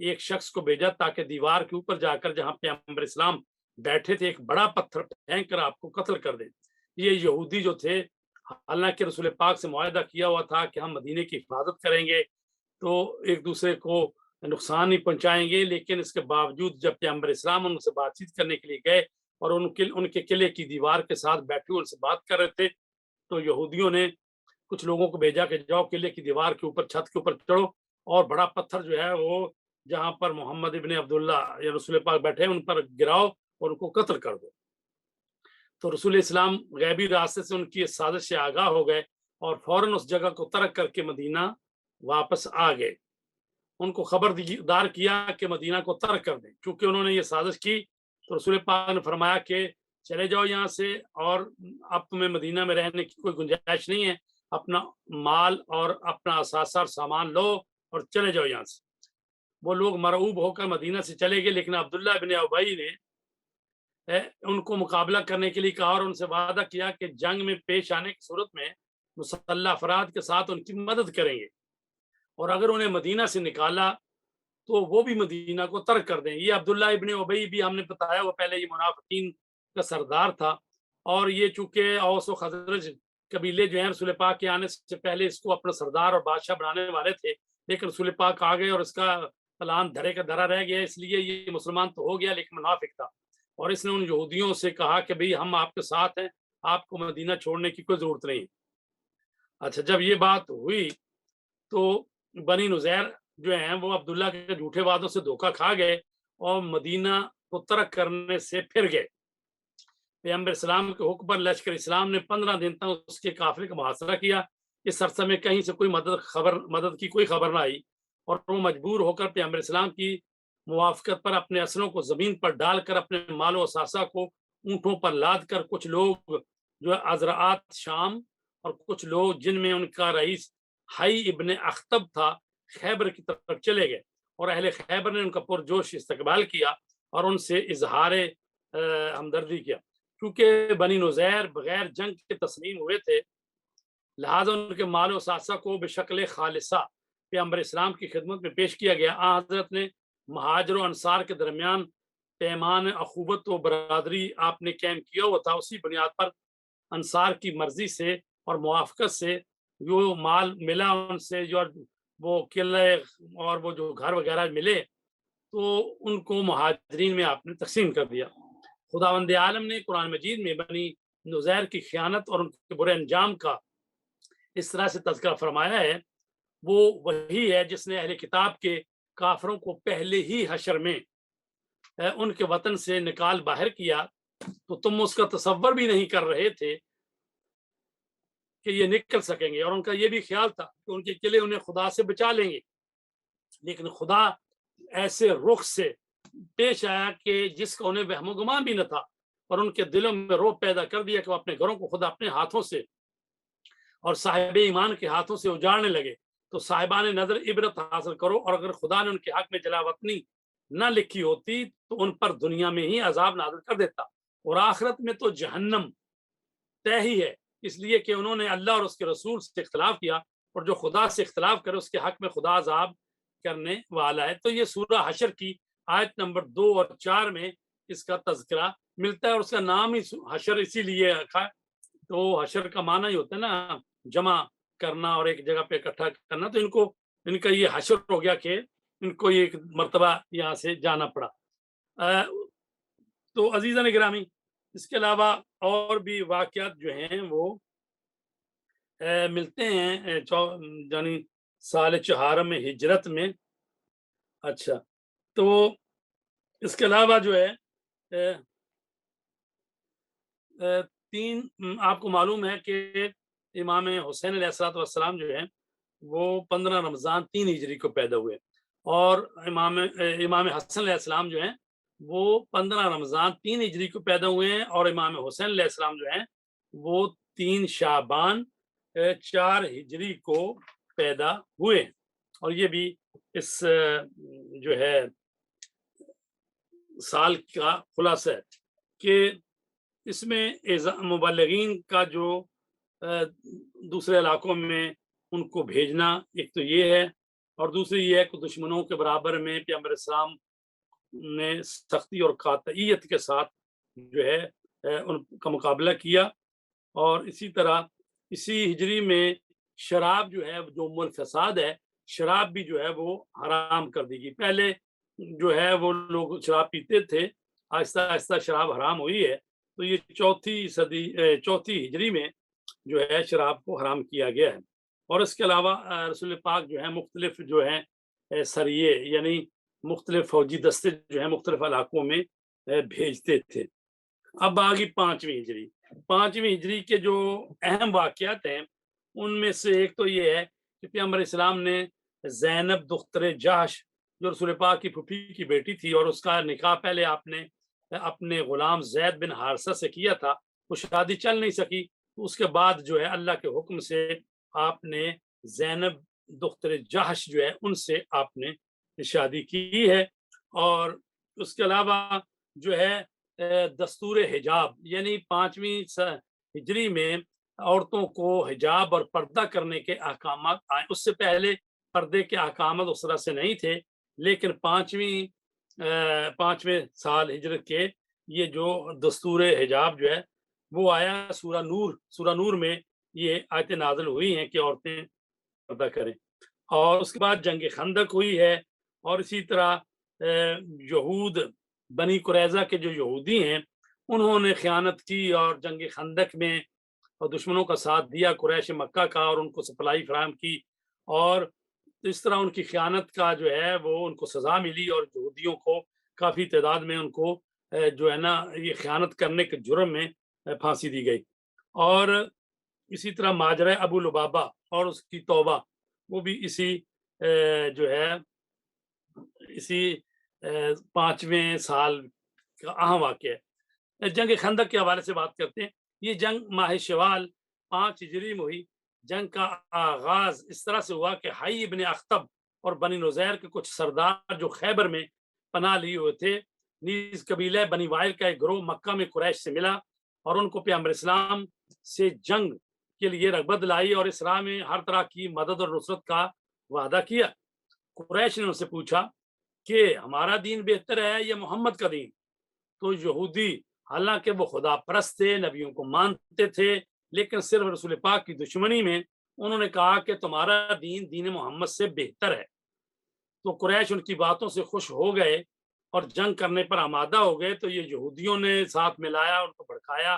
ایک شخص کو بھیجا تاکہ دیوار کے اوپر جا کر جہاں پیغمبر اسلام بیٹھے تھے ایک بڑا پتھر پھینک کر آپ کو قتل کر دیں۔ یہ یہودی جو تھے، حالانکہ رسول پاک سے معاہدہ کیا ہوا تھا کہ ہم مدینے کی حفاظت کریں گے تو ایک دوسرے کو نقصان نہیں پہنچائیں گے، لیکن اس کے باوجود جب پیغمبر اسلام ان سے بات چیت کرنے کے لیے گئے اور ان کے قلعے کی دیوار کے ساتھ بیٹھے ان سے بات کر رہے تھے، تو یہودیوں نے کچھ لوگوں کو بھیجا کہ جاؤ قلعے کی دیوار کے اوپر چھت کے اوپر چڑھو اور بڑا پتھر جو ہے وہ جہاں پر محمد ابن عبداللہ یا رسول پاک بیٹھے ان پر گراؤ اور ان کو قتل کر دو۔ تو رسول اسلام غیبی راستے سے ان کی اس سازش سے آگاہ ہو گئے اور فوراً اس جگہ کو ترک کر کے مدینہ واپس آ گئے۔ ان کو خبردار کیا کہ مدینہ کو ترک کر دیں، چونکہ انہوں نے یہ سازش کی تو رسول پاک نے فرمایا کہ چلے جاؤ یہاں سے، اور اب تمہیں مدینہ میں رہنے کی کوئی گنجائش نہیں ہے، اپنا مال اور اپنا اثاثہ اور سامان لو اور چلے جاؤ یہاں سے۔ وہ لوگ مرعوب ہو کر مدینہ سے چلے گئے، لیکن عبداللہ بن ابی نے ان کو مقابلہ کرنے کے لیے کہا اور ان سے وعدہ کیا کہ جنگ میں پیش آنے کی صورت میں مسلح افراد کے ساتھ ان کی مدد کریں گے، اور اگر انہیں مدینہ سے نکالا تو وہ بھی مدینہ کو ترک کر دیں۔ یہ عبداللہ ابن ابی بھی ہم نے بتایا وہ پہلے یہ منافقین کا سردار تھا، اور یہ چونکہ اوس و خزرج قبیلے جو ہیں رسول پاک کے آنے سے پہلے اس کو اپنا سردار اور بادشاہ بنانے والے تھے، لیکن رسول پاک آ گئے اور اس کا پلان دھرے کا دھرا رہ گیا، اس لیے یہ مسلمان تو ہو گیا لیکن منافق تھا، اور اس نے ان یہودیوں سے کہا کہ بھئی ہم آپ کے ساتھ ہیں، آپ کو مدینہ چھوڑنے کی کوئی ضرورت نہیں۔ اچھا، جب یہ بات ہوئی تو بنی نذیر جو ہیں وہ عبداللہ کے جھوٹے وعدوں سے دھوکہ کھا گئے اور مدینہ کو ترک کرنے سے پھر گئے۔ پیغمبر اسلام کے حکم پر لشکر اسلام نے 15 دن تک اس کے قافلے کا محاصرہ کیا۔ اس عرصے میں کہیں سے کوئی مدد کی کوئی خبر نہ آئی، اور وہ مجبور ہو کر پیغمبر اسلام کی موافقت پر اپنے اسلحوں کو زمین پر ڈال کر اپنے مال و اثاثہ کو اونٹوں پر لاد کر کچھ لوگ جو ازرعات شام اور کچھ لوگ جن میں ان کا رئیس حی ابن اخطب تھا خیبر کی طرف چلے گئے، اور اہل خیبر نے ان کا پرجوش استقبال کیا اور ان سے اظہار ہمدردی کیا۔ کیونکہ بنی نذیر بغیر جنگ کے تسلیم ہوئے تھے، لہٰذا ان کے مال و اثاثہ کو بشکل خالصہ پیغمبر اسلام کی خدمت میں پیش کیا گیا۔ حضرت نے مہاجر و انصار کے درمیان پیمان اخوت و برادری آپ نے قائم کیا ہوا تھا، اسی بنیاد پر انصار کی مرضی سے اور موافقت سے جو مال ملا ان سے، جو وہ قلعے اور وہ جو گھر وغیرہ ملے تو ان کو مہاجرین میں آپ نے تقسیم کر دیا۔ خداوند عالم نے قرآن مجید میں بنی نذیر کی خیانت اور ان کے برے انجام کا اس طرح سے تذکرہ فرمایا ہے، وہ وہی ہے جس نے اہل کتاب کے کافروں کو پہلے ہی حشر میں ان کے وطن سے نکال باہر کیا، تو تم اس کا تصور بھی نہیں کر رہے تھے کہ یہ نکل سکیں گے، اور ان کا یہ بھی خیال تھا کہ ان کے قلعے انہیں خدا سے بچا لیں گے، لیکن خدا ایسے رخ سے پیش آیا کہ جس کا انہیں وہم و گمان بھی نہ تھا، اور ان کے دلوں میں رعب پیدا کر دیا کہ وہ اپنے گھروں کو خدا اپنے ہاتھوں سے اور صاحب ایمان کے ہاتھوں سے اجاڑنے لگے۔ تو صاحبان نظر عبرت حاصل کرو، اور اگر خدا نے ان کے حق میں جلا وطنی نہ لکھی ہوتی تو ان پر دنیا میں ہی عذاب نازل کر دیتا، اور آخرت میں تو جہنم طے ہی ہے، اس لیے کہ انہوں نے اللہ اور اس کے رسول سے اختلاف کیا، اور جو خدا سے اختلاف کرے اس کے حق میں خدا عذاب کرنے والا ہے۔ تو یہ سورہ حشر کی آیت نمبر 2 اور 4 میں اس کا تذکرہ ملتا ہے، اور اس کا نام ہی حشر اسی لیے رکھا ہے۔ تو حشر کا معنی ہی ہوتا ہے نا جمع کرنا اور ایک جگہ پہ اکٹھا کرنا، تو ان کا یہ حشر ہو گیا کہ ان کو یہ ایک مرتبہ یہاں سے جانا پڑا۔ تو عزیزان گرامی، اس کے علاوہ اور بھی واقعات جو ہیں وہ ملتے ہیں یعنی سال چہارم میں ہجرت میں۔ اچھا، تو اس کے علاوہ جو ہے تین آپ کو معلوم ہے کہ امام حسین علیہ السلام جو ہے وہ 15 رمضان 3 ہجری کو پیدا ہوئے، اور امام حسن علیہ السلام جو ہیں وہ 15 رمضان 3 ہجری کو پیدا ہوئے ہیں، اور امام حسین علیہ السلام جو ہیں وہ 3 شعبان 4 ہجری کو پیدا ہوئے، اور یہ بھی اس جو ہے سال کا خلاصہ ہے کہ اس میں مبلغین کا جو دوسرے علاقوں میں ان کو بھیجنا ایک تو یہ ہے، اور دوسری یہ ہے کہ دشمنوں کے برابر میں پیغمبر اسلام نے سختی اور قاطعیت کے ساتھ جو ہے ان کا مقابلہ کیا. اور اسی طرح اسی ہجری میں شراب جو ہے جو ام الفساد ہے، شراب بھی جو ہے وہ حرام کر دی گئی. پہلے جو ہے وہ لوگ شراب پیتے تھے، آہستہ آہستہ شراب حرام ہوئی ہے. تو یہ چوتھی ہجری میں جو ہے شراب کو حرام کیا گیا ہے. اور اس کے علاوہ رسول پاک جو ہے مختلف جو ہے سریے یعنی مختلف فوجی دستے جو ہیں مختلف علاقوں میں بھیجتے تھے. اب آگی 5ویں ہجری. 5ویں ہجری کے جو اہم واقعات ہیں ان میں سے ایک تو یہ ہے کہ پیغمبر اسلام نے زینب دختر جحش جو رسول پاک کی پھوپھی کی بیٹی تھی اور اس کا نکاح پہلے آپ نے اپنے غلام زید بن حارثہ سے کیا تھا، وہ شادی چل نہیں سکی. اس کے بعد جو ہے اللہ کے حکم سے آپ نے زینب دختر جحش جو ہے ان سے آپ نے شادی کی ہے. اور اس کے علاوہ جو ہے دستور حجاب یعنی 5ویں ہجری میں عورتوں کو حجاب اور پردہ کرنے کے احکامات آئے. اس سے پہلے پردے کے احکامات اس طرح سے نہیں تھے، لیکن 5ویں سال ہجرت کے یہ جو دستور حجاب جو ہے وہ آیا. سورہ نور میں یہ آیتیں نازل ہوئی ہیں کہ عورتیں پردہ کریں. اور اس کے بعد جنگ خندق ہوئی ہے. اور اسی طرح یہود بنی قریظہ کے جو یہودی ہیں انہوں نے خیانت کی اور جنگ خندق میں دشمنوں کا ساتھ دیا، قریش مکہ کا، اور ان کو سپلائی فراہم کی. اور اس طرح ان کی خیانت کا جو ہے وہ ان کو سزا ملی اور یہودیوں کو کافی تعداد میں ان کو جو ہے نا یہ خیانت کرنے کے جرم میں پھانسی دی گئی. اور اسی طرح ماجرہ ابو لبابہ اور اس کی توبہ وہ بھی اسی جو ہے اسی 5ویں سال کا اہم واقعہ ہے. جنگ خندق کے حوالے سے بات کرتے ہیں. یہ جنگ ماہ شوال 5 ہجری میں ہوئی. جنگ کا آغاز اس طرح سے ہوا کہ حی ابن اخطب اور بنی نذیر کے کچھ سردار جو خیبر میں پناہ لیے ہوئے تھے، نیز قبیلہ بنی وائل کا ایک گروہ مکہ میں قریش سے ملا اور ان کو پیغمبر اسلام سے جنگ کے لیے رغبت لائی اور اس راہ میں ہر طرح کی مدد اور نصرت کا وعدہ کیا. قریش نے ان سے پوچھا کہ ہمارا دین بہتر ہے یا محمد کا دین؟ تو یہودی حالانکہ وہ خدا پرست تھے، نبیوں کو مانتے تھے، لیکن صرف رسول پاک کی دشمنی میں انہوں نے کہا کہ تمہارا دین محمد سے بہتر ہے. تو قریش ان کی باتوں سے خوش ہو گئے اور جنگ کرنے پر آمادہ ہو گئے. تو یہ یہودیوں نے ساتھ ملایا، ان کو بھڑکایا،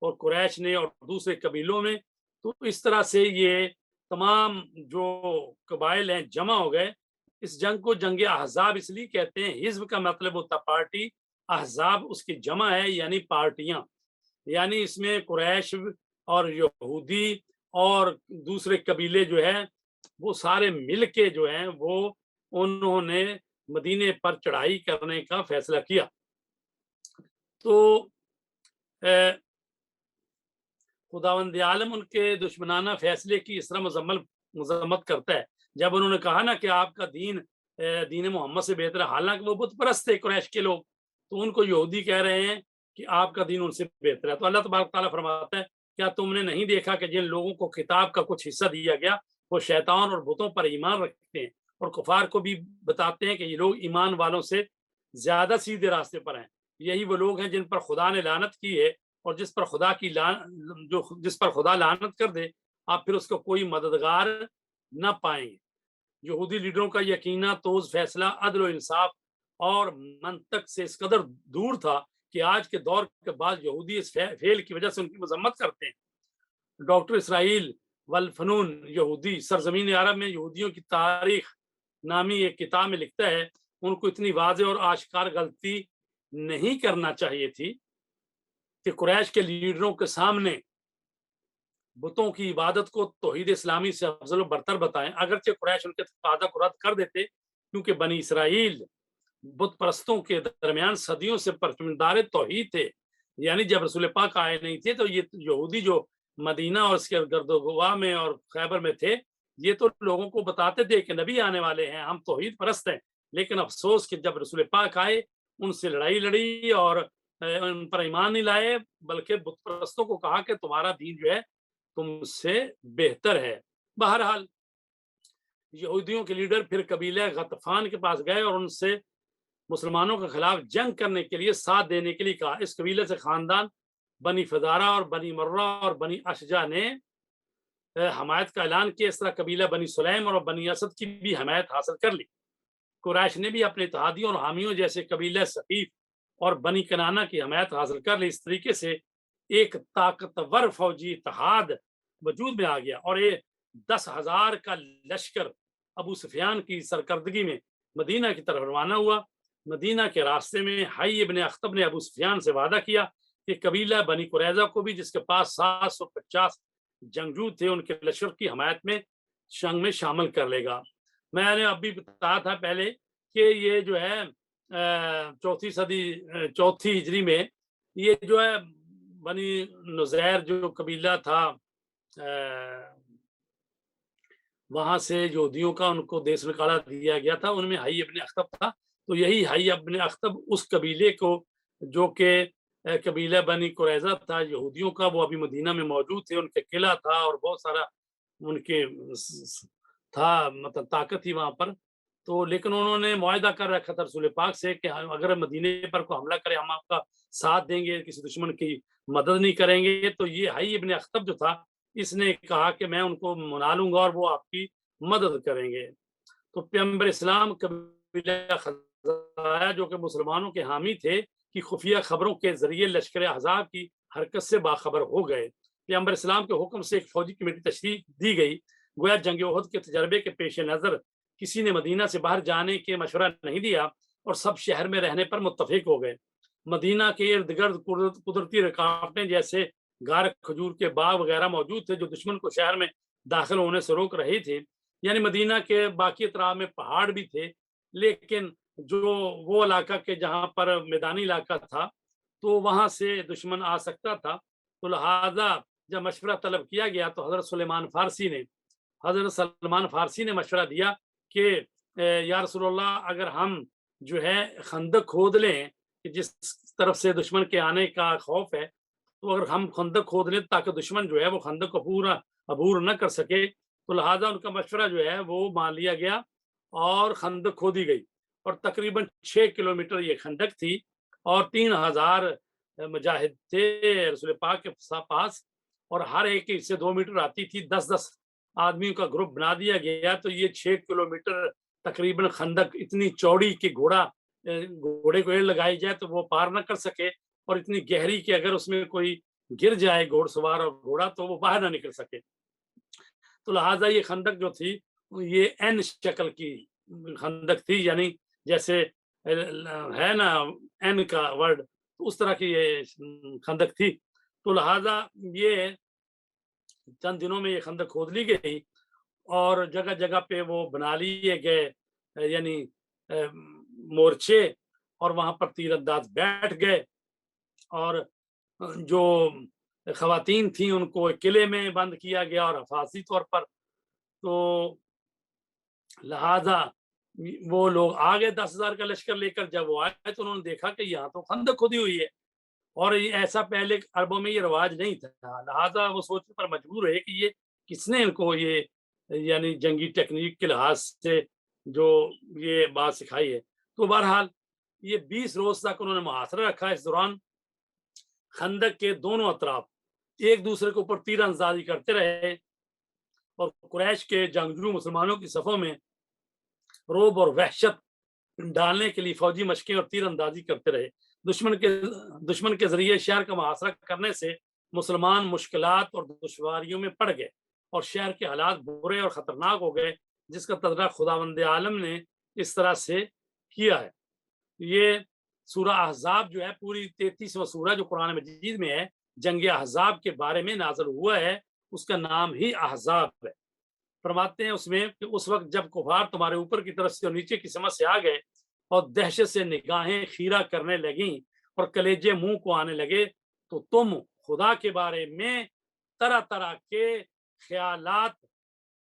اور قریش نے اور دوسرے قبیلوں میں. تو اس طرح سے یہ تمام جو قبائل ہیں جمع ہو گئے. اس جنگ کو جنگ احزاب اس لیے کہتے ہیں، حزب کا مطلب ہوتا پارٹی، احزاب اس کی جمع ہے یعنی پارٹیاں. یعنی اس میں قریش اور یہودی اور دوسرے قبیلے جو ہیں وہ سارے مل کے جو ہیں وہ انہوں نے مدینے پر چڑھائی کرنے کا فیصلہ کیا. تو خداوند عالم ان کے دشمنانہ فیصلے کی اس طرح مذمت کرتا ہے جب انہوں نے کہا نا کہ آپ کا دین محمد سے بہتر ہے، حالانکہ وہ بت پرست تھے قریش کے لوگ. تو ان کو یہودی کہہ رہے ہیں کہ آپ کا دین ان سے بہتر ہے. تو اللہ تبارک تعالیٰ فرماتا ہے کیا تم نے نہیں دیکھا کہ جن لوگوں کو کتاب کا کچھ حصہ دیا گیا وہ شیطان اور بتوں پر ایمان رکھتے ہیں اور کفار کو بھی بتاتے ہیں کہ یہ لوگ ایمان والوں سے زیادہ سیدھے راستے پر ہیں. یہی وہ لوگ ہیں جن پر خدا نے لعنت کی ہے، اور جس پر خدا لعنت کر دے آپ پھر اس کو کوئی مددگار نہ پائیں گے. یہودی لیڈروں کا یقینا توز فیصلہ عدل و انصاف اور منطق سے اس قدر دور تھا کہ آج کے دور کے بعد یہودی اس فعل کی وجہ سے ان کی مذمت کرتے ہیں. ڈاکٹر اسرائیل والفنون یہودی سرزمین عرب میں یہودیوں کی تاریخ نامی ایک کتاب میں لکھتا ہے ان کو اتنی واضح اور آشکار غلطی نہیں کرنا چاہیے تھی کہ قریش کے لیڈروں کے سامنے بتوں کی عبادت کو توحید اسلامی سے افضل و برتر بتائیں. اگرچہ قریش ان کے تقاضا کو رد کر دیتے کیونکہ بنی اسرائیل بت پرستوں کے درمیان صدیوں سے پرچمدار توحید تھے. یعنی جب رسول پاک آئے نہیں تھے تو یہ یہودی جو مدینہ اور اس کے گرد و گواہ میں اور خیبر میں تھے یہ تو لوگوں کو بتاتے تھے کہ نبی آنے والے ہیں، ہم توحید پرست ہیں. لیکن افسوس کہ جب رسول پاک آئے ان سے لڑائی لڑی اور ان پر ایمان نہیں لائے، بلکہ بت پرستوں کو کہا کہ تمہارا دین جو ہے تم سے بہتر ہے. بہرحال یہودیوں کے لیڈر پھر قبیلہ غطفان کے پاس گئے اور ان سے مسلمانوں کے خلاف جنگ کرنے کے لیے ساتھ دینے کے لیے کہا۔ اس قبیلے سے خاندان بنی فدارہ اور بنی مرہ اور بنی اشجع نے حمایت کا اعلان کیا۔ اس طرح قبیلہ بنی سلیم اور بنی اسد کی بھی حمایت حاصل کر لی۔ قریش نے بھی اپنے اتحادیوں اور حامیوں جیسے قبیلہ ثقیف اور بنی کنانہ کی حمایت حاصل کر لی۔ اس طریقے سے ایک طاقتور فوجی اتحاد وجود میں آ گیا اور یہ 10,000 کا لشکر ابو سفیان کی سرکردگی میں مدینہ کی طرف روانہ ہوا۔ مدینہ کے راستے میں حی ابن اخطب نے ابو سفیان سے وعدہ کیا کہ قبیلہ بنی قریظہ کو بھی، جس کے پاس 750 جنگجو تھے، ان کے لشکر کی حمایت میں جنگ میں شامل کر لے گا۔ میں نے ابھی بتایا تھا پہلے کہ یہ جو ہے چوتھی ہجری میں یہ جو ہے بنی نزیر جو قبیلہ تھا وہاں سے یہودیوں کا ان کو دیس نکالا دیا گیا تھا، ان میں حی ابن اخطب تھا۔ تو یہی حی ابن اخطب اس قبیلے کو جو کہ قبیلہ بنی قریظہ تھا یہودیوں کا، وہ ابھی مدینہ میں موجود تھے، ان کے قلعہ تھا اور بہت سارا ان کے تھا، مطلب طاقت تھی وہاں پر۔ تو لیکن انہوں نے معاہدہ کر رکھا تھا رسول پاک سے کہ اگر مدینے پر کوئی حملہ کرے ہم آپ کا ساتھ دیں گے، کسی دشمن کی مدد نہیں کریں گے۔ تو یہ حی ابن اخطب جو تھا اس نے کہا کہ میں ان کو منا لوں گا اور وہ آپ کی مدد کریں گے۔ تو پیغمبر اسلام قبیلہ خزاعہ جو کہ مسلمانوں کے حامی تھے کی خفیہ خبروں کے ذریعے لشکر احزاب کی حرکت سے باخبر ہو گئے۔ پیغمبر اسلام کے حکم سے ایک فوجی کمیٹی تشکیل دی گئی۔ گویا جنگ احد کے تجربے کے پیش نظر کسی نے مدینہ سے باہر جانے کے مشورہ نہیں دیا اور سب شہر میں رہنے پر متفق ہو گئے۔ مدینہ کے ارد گرد قدرتی رکاوٹیں جیسے غار کھجور کے باغ وغیرہ موجود تھے جو دشمن کو شہر میں داخل ہونے سے روک رہی تھی۔ یعنی مدینہ کے باقی اطراف میں پہاڑ بھی تھے، لیکن جو وہ علاقہ کے جہاں پر میدانی علاقہ تھا تو وہاں سے دشمن آ سکتا تھا۔ تو لہٰذا جب مشورہ طلب کیا گیا تو حضرت سلمان فارسی نے مشورہ دیا کہ یا رسول اللہ، اگر ہم جو ہے خندق کھود لیں کہ جس طرف سے دشمن کے آنے کا خوف ہے، تو اگر ہم خندق کھود لیں تاکہ دشمن جو ہے وہ خندق کو پورا عبور نہ کر سکے، تو لہٰذا ان کا مشورہ جو ہے وہ مان لیا گیا اور خندق کھودی گئی اور تقریباً 6 کلومیٹر یہ خندق تھی اور 3,000 مجاہد تھے رسول پاک کے پاس اور ہر ایک سے 2 میٹر آتی تھی، 10-10 آدمیوں کا گروپ بنا دیا گیا۔ تو یہ 6 کلومیٹر تقریباً خندق اتنی چوڑی کہ گھوڑے کو لگائی جائے تو وہ پار نہ کر سکے اور اتنی گہری کہ اگر اس میں کوئی گر جائے گھوڑ سوار اور گھوڑا تو وہ باہر نہ نکل سکے۔ تو لہٰذا یہ خندق جو تھی یہ این شکل کی خندق تھی، یعنی جیسے ہے نا این کا ورڈ، اس طرح کی یہ خندق تھی۔ تو لہٰذا یہ چند دنوں میں یہ خندق کھود لی گئی اور جگہ جگہ پہ وہ بنا لیے گئے یعنی مورچے، اور وہاں پر تیر انداز بیٹھ گئے اور جو خواتین تھیں ان کو قلعے میں بند کیا گیا اور حفاظتی طور پر۔ تو لہذا وہ لوگ آ گئے 10,000 کا لشکر لے کر۔ جب وہ آئے تو انہوں نے دیکھا کہ یہاں تو خندق کھودی ہوئی ہے اور ایسا پہلے عربوں میں یہ رواج نہیں تھا، لہٰذا وہ سوچنے پر مجبور ہے کہ یہ کس نے ان کو یہ یعنی جنگی ٹیکنیک کے لحاظ سے جو یہ بات سکھائی ہے۔ تو بہرحال یہ 20 روز تک انہوں نے محاصرہ رکھا۔ اس دوران خندق کے دونوں اطراف ایک دوسرے کے اوپر تیر اندازی کرتے رہے اور قریش کے جنگجو مسلمانوں کی صفوں میں روب اور وحشت ڈالنے کے لیے فوجی مشقیں اور تیر اندازی کرتے رہے۔ دشمن کے ذریعے شہر کا محاصرہ کرنے سے مسلمان مشکلات اور دشواریوں میں پڑ گئے اور شہر کے حالات برے اور خطرناک ہو گئے، جس کا تذکرہ خداوند عالم نے اس طرح سے کیا ہے۔ یہ سورہ احزاب جو ہے پوری 33واں سورہ جو قرآن مجید میں ہے، جنگ احزاب کے بارے میں نازل ہوا ہے، اس کا نام ہی احزاب ہے۔ فرماتے ہیں اس میں کہ اس وقت جب کفار تمہارے اوپر کی طرف سے اور نیچے کی سمت سے آ گئے اور دہشت سے نگاہیں خیرہ کرنے لگیں اور کلیجے منہ کو آنے لگے، تو تم خدا کے بارے میں طرح طرح کے خیالات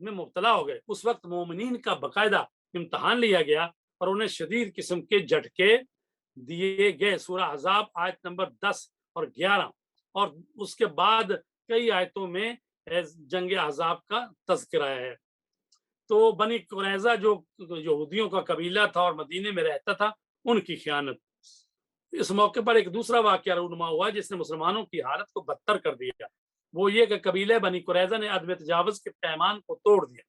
میں مبتلا ہو گئے۔ اس وقت مومنین کا باقاعدہ امتحان لیا گیا اور انہیں شدید قسم کے جھٹکے دیے گئے۔ سورہ احزاب آیت نمبر 10 اور 11 اور اس کے بعد کئی آیتوں میں جنگ احزاب کا تذکرہ ہے۔ تو بنی قریظہ جو یہودیوں کا قبیلہ تھا اور مدینے میں رہتا تھا، ان کی خیانت۔ اس موقع پر ایک دوسرا واقعہ رونما ہوا جس نے مسلمانوں کی حالت کو بدتر کر دیا، وہ یہ کہ قبیلہ بنی قریظہ نے عدم تجاوز کے پیمان کو توڑ دیا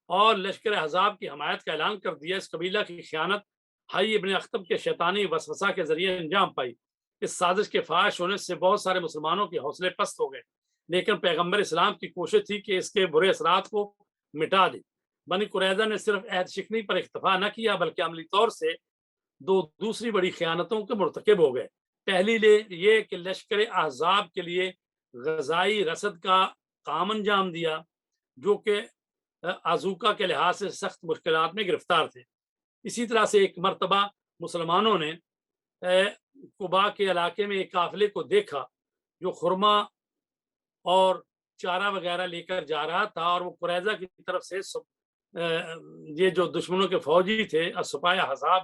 اور لشکر احزاب کی حمایت کا اعلان کر دیا۔ اس قبیلہ کی خیانت حی ابن اخطب کے شیطانی وسوسہ کے ذریعے انجام پائی۔ اس سازش کے فاش ہونے سے بہت سارے مسلمانوں کے حوصلے پست ہو گئے، لیکن پیغمبر اسلام کی کوشش تھی کہ اس کے برے اثرات کو مٹا دے۔ بنی قریظہ نے صرف عہد شکنی پر اکتفا نہ کیا بلکہ عملی طور سے دوسری بڑی خیانتوں کے مرتکب ہو گئے۔ پہلی یہ کہ لشکر احزاب کے لیے غذائی رسد کا کام انجام دیا، جو کہ آزوقہ کے لحاظ سے سخت مشکلات میں گرفتار تھے۔ اسی طرح سے ایک مرتبہ مسلمانوں نے قباء کے علاقے میں ایک قافلے کو دیکھا جو خرما اور چارہ وغیرہ لے کر جا رہا تھا، اور وہ قریظہ کی طرف سے یہ جو دشمنوں کے فوجی تھے سپاہ احزاب،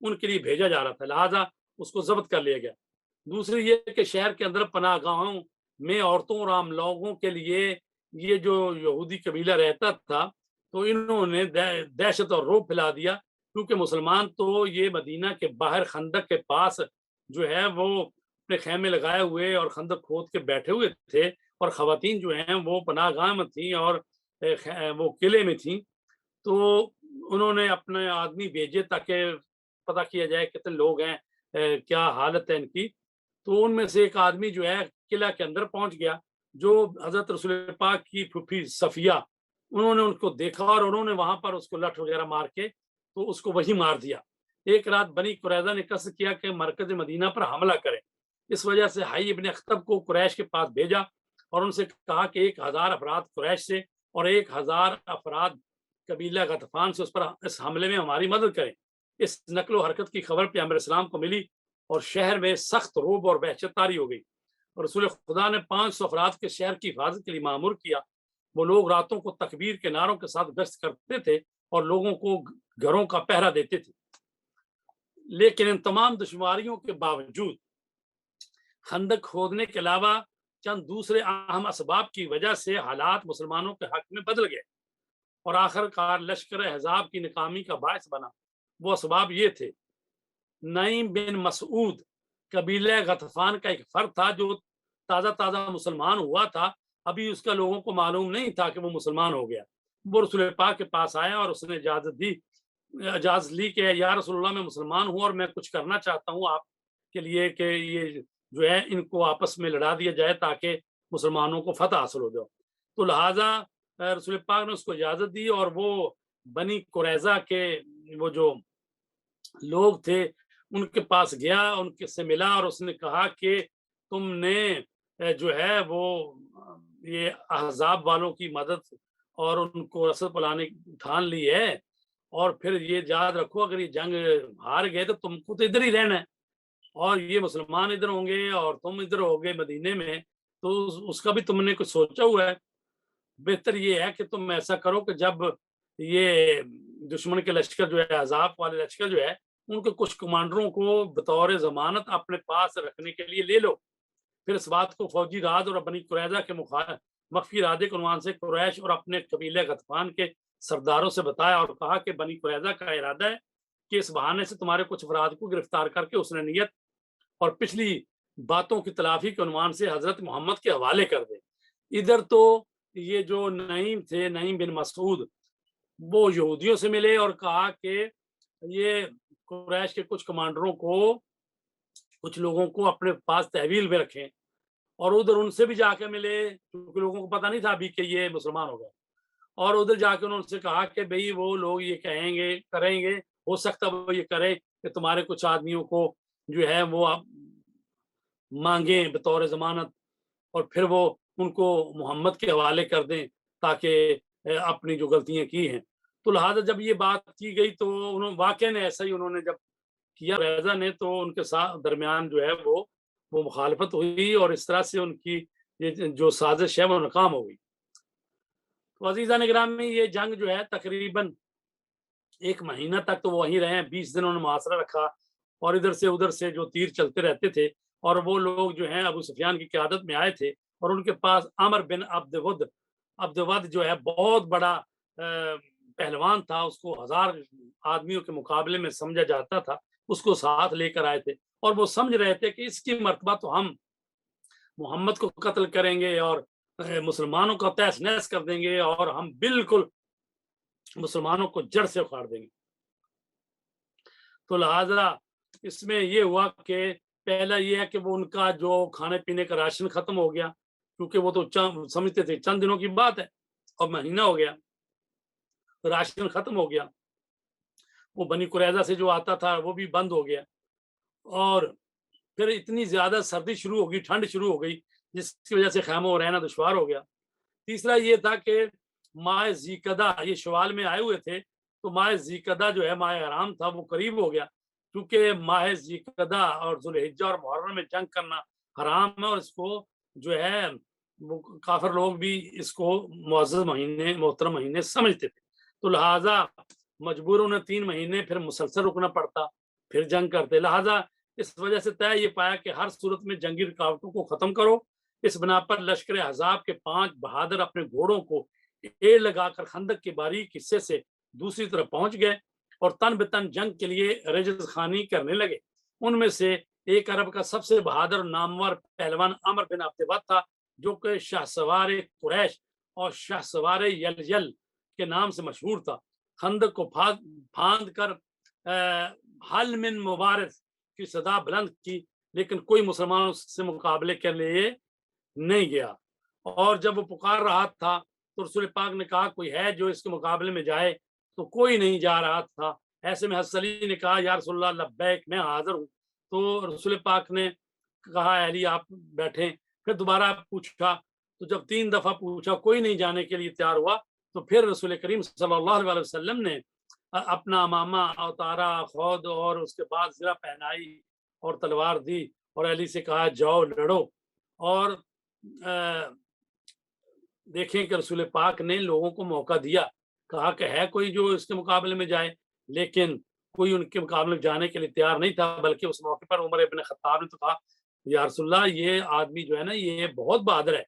ان کے لیے بھیجا جا رہا تھا، لہٰذا اس کو ضبط کر لیا گیا۔ دوسری یہ کہ شہر کے اندر پناہ گاہوں میں عورتوں اور عام لوگوں کے لیے یہ جو یہودی قبیلہ رہتا تھا، تو انہوں نے دہشت اور رعب پھیلا دیا، کیونکہ مسلمان تو یہ مدینہ کے باہر خندق کے پاس جو ہے وہ اپنے خیمے لگائے ہوئے اور خندق کھود کے بیٹھے ہوئے تھے، اور خواتین جو ہیں وہ پناہ گاہ میں تھیں اور وہ قلعے میں تھیں۔ تو انہوں نے اپنے آدمی بھیجے تاکہ پتہ کیا جائے کتنے لوگ ہیں، کیا حالت ہے ان کی۔ تو ان میں سے ایک آدمی جو ہے قلعہ کے اندر پہنچ گیا، جو حضرت رسول پاک کی پھوپھی صفیہ، انہوں نے ان کو دیکھا اور انہوں نے وہاں پر اس کو لٹھ وغیرہ مار کے تو اس کو وہی مار دیا۔ ایک رات بنی قریظہ نے قصد کیا کہ مرکز مدینہ پر حملہ کریں۔ اس وجہ سے حی ابن اخطب کو قریش کے پاس بھیجا اور ان سے کہا کہ 1000 افراد قریش سے اور 1000 افراد قبیلہ غطفان سے اس حملے میں ہماری مدد کریں۔ اس نقل و حرکت کی خبر پیغمبر اسلام کو ملی اور شہر میں سخت رعب اور وحشت طاری ہو گئی، اور رسول خدا نے 500 افراد کے شہر کی حفاظت کے لیے مامور کیا۔ وہ لوگ راتوں کو تکبیر کے نعروں کے ساتھ گشت کرتے تھے اور لوگوں کو گھروں کا پہرا دیتے تھے۔ لیکن ان تمام دشواریوں کے باوجود خندق کھودنے کے علاوہ چند دوسرے اہم اسباب کی وجہ سے حالات مسلمانوں کے حق میں بدل گئے اور آخر کار لشکر احزاب کی ناکامی کا باعث بنا۔ وہ اسباب یہ تھے: نعیم بن مسعود قبیلہ غطفان کا ایک فرد تھا جو تازہ مسلمان ہوا تھا، ابھی اس کا لوگوں کو معلوم نہیں تھا کہ وہ مسلمان ہو گیا۔ وہ رسول پاک کے پاس آیا اور اس نے اجازت لی کہ یا رسول اللہ، میں مسلمان ہوں اور میں کچھ کرنا چاہتا ہوں آپ کے لیے کہ یہ جو ہے ان کو آپس میں لڑا دیا جائے تاکہ مسلمانوں کو فتح حاصل ہو جائے۔ تو لہٰذا رسول پاک نے اس کو اجازت دی اور وہ بنی قریظہ کے وہ جو لوگ تھے ان کے پاس گیا، ان کے سے ملا اور اس نے کہا کہ تم نے جو ہے وہ یہ احزاب والوں کی مدد اور ان کو رسد پلانے ٹھان لی ہے، اور پھر یہ یاد رکھو اگر یہ جنگ ہار گئے تو تم کو تو ادھر ہی رہنا ہے، اور یہ مسلمان ادھر ہوں گے اور تم ادھر ہوگے مدینے میں، تو اس کا بھی تم نے کچھ سوچا ہوا ہے۔ بہتر یہ ہے کہ تم ایسا کرو کہ جب یہ دشمن کے لشکر جو ہے، احزاب والے لشکر جو ہے، ان کے کچھ کمانڈروں کو بطور ضمانت اپنے پاس رکھنے کے لیے لے لو۔ پھر اس بات کو فوجی راز اور بنی قریظہ کے مخفی ارادے کے عنوان سے قریش اور اپنے قبیلہ غطفان کے سرداروں سے بتایا اور کہا کہ بنی قریظہ کا ارادہ ہے کہ اس بہانے سے تمہارے کچھ افراد کو گرفتار کر کے حسن نیت اور پچھلی باتوں کی تلافی کے عنوان سے حضرت محمد کے حوالے کر دے۔ ادھر تو یہ جو نعیم تھے، نعیم بن مسعود، وہ یہودیوں سے ملے اور کہا کہ یہ قریش کے کچھ کمانڈروں کو، کچھ لوگوں کو اپنے پاس تحویل میں رکھیں، اور ادھر ان سے بھی جا کے ملے کیونکہ لوگوں کو پتہ نہیں تھا ابھی کہ یہ مسلمان ہو گئے، اور ادھر جا کے انہوں نے سے کہا کہ بھئی وہ لوگ یہ کہیں گے کریں گے، ہو سکتا وہ یہ کرے کہ تمہارے کچھ آدمیوں کو جو ہے وہ آپ مانگیں بطور ضمانت اور پھر وہ ان کو محمد کے حوالے کر دیں تاکہ اپنی جو غلطیاں کی ہیں۔ تو لہٰذا جب یہ بات کی گئی تو واقعہ نے ایسا ہی انہوں نے جب کیا ریزا نے، تو ان کے ساتھ درمیان جو ہے وہ مخالفت ہوئی اور اس طرح سے ان کی یہ جو سازش ہے وہ ناکام ہو گئی۔ تو عزیزان اکرام، یہ جنگ جو ہے تقریباً 1 مہینہ تک تو وہ وہیں رہے ہیں، 20 دن انہوں نے محاصرہ رکھا اور ادھر سے ادھر سے جو تیر چلتے رہتے تھے، اور وہ لوگ جو ہیں ابو سفیان کی قیادت میں آئے تھے اور ان کے پاس عمر بن عبد ود جو ہے بہت بڑا پہلوان تھا، اس کو 1000 آدمیوں کے مقابلے میں سمجھا جاتا تھا، اس کو ساتھ لے کر آئے تھے اور وہ سمجھ رہے تھے کہ اس کی مرتبہ تو ہم محمد کو قتل کریں گے اور مسلمانوں کا تہس نہس کر دیں گے اور ہم بالکل مسلمانوں کو جڑ سے اکھاڑ دیں گے۔ تو لہٰذا اس میں یہ ہوا کہ پہلا یہ ہے کہ وہ ان کا جو کھانے پینے کا راشن ختم ہو گیا، کیونکہ وہ تو سمجھتے تھے چند دنوں کی بات ہے، اب مہینہ ہو گیا، راشن ختم ہو گیا، وہ بنی قریظہ سے جو آتا تھا وہ بھی بند ہو گیا، اور پھر اتنی زیادہ سردی شروع ہو گئی، ٹھنڈ شروع ہو گئی، جس کی وجہ سے خیموں میں رہنا دشوار ہو گیا۔ تیسرا یہ تھا کہ ماہ ذیقعدہ، یہ شوال میں آئے ہوئے تھے، تو ماہ ذیقعدہ جو ہے ماہ حرام تھا، وہ قریب ہو گیا، کیونکہ ماہ ذیقعدہ اور ذوالحجہ اور محرم میں جنگ کرنا حرام ہے، اور اس کو جو ہے وہ کافر لوگ بھی اس کو معزز مہینے، محترم مہینے سمجھتے تھے، تو لہٰذا مجبور انہیں 3 مہینے پھر مسلسل رکنا پڑتا، پھر جنگ کرتے۔ لہٰذا اس وجہ سے طے یہ پایا کہ ہر صورت میں جنگی رکاوٹوں کو ختم کرو۔ اس بنا پر لشکر احزاب کے 5 بہادر اپنے گھوڑوں کو ایڑ لگا کر خندق کے باریک حصے سے دوسری طرف پہنچ گئے اور تن بتن جنگ کے لیے رجز خوانی کرنے لگے۔ ان میں سے ایک عرب کا سب سے بہادر نامور پہلوان عمر بن عبد ود تھا، جو کہ شاہ سوار قریش اور شاہ سوار یل کے نام سے مشہور تھا۔ خندق کو پھاند کر حل من مبارز کی صدا بلند کی، لیکن کوئی مسلمان اس سے مقابلے کے لیے نہیں گیا، اور جب وہ پکار رہا تھا تو رسول پاک نے کہا کوئی ہے جو اس کے مقابلے میں جائے، تو کوئی نہیں جا رہا تھا۔ ایسے میں حضرت علی نے کہا یا رسول اللہ لبیک، میں حاضر ہوں۔ تو رسول پاک نے کہا علی آپ بیٹھیں۔ پھر دوبارہ پوچھا، تو جب 3 دفعہ پوچھا کوئی نہیں جانے کے لیے تیار ہوا، تو پھر رسول کریم صلی اللہ علیہ وسلم نے اپنا امامہ اتارا خود اور اس کے بعد زرہ پہنائی اور تلوار دی اور علی سے کہا جاؤ لڑو۔ اور دیکھیں کہ رسول پاک نے لوگوں کو موقع دیا، کہا کہ ہے کوئی جو اس کے مقابلے میں جائے، لیکن کوئی ان کے مقابلے میں جانے کے لیے تیار نہیں تھا، بلکہ اس موقع پر عمر ابن خطاب نے تو کہا یا رسول اللہ یہ آدمی جو ہے نا یہ بہت بہادر ہے،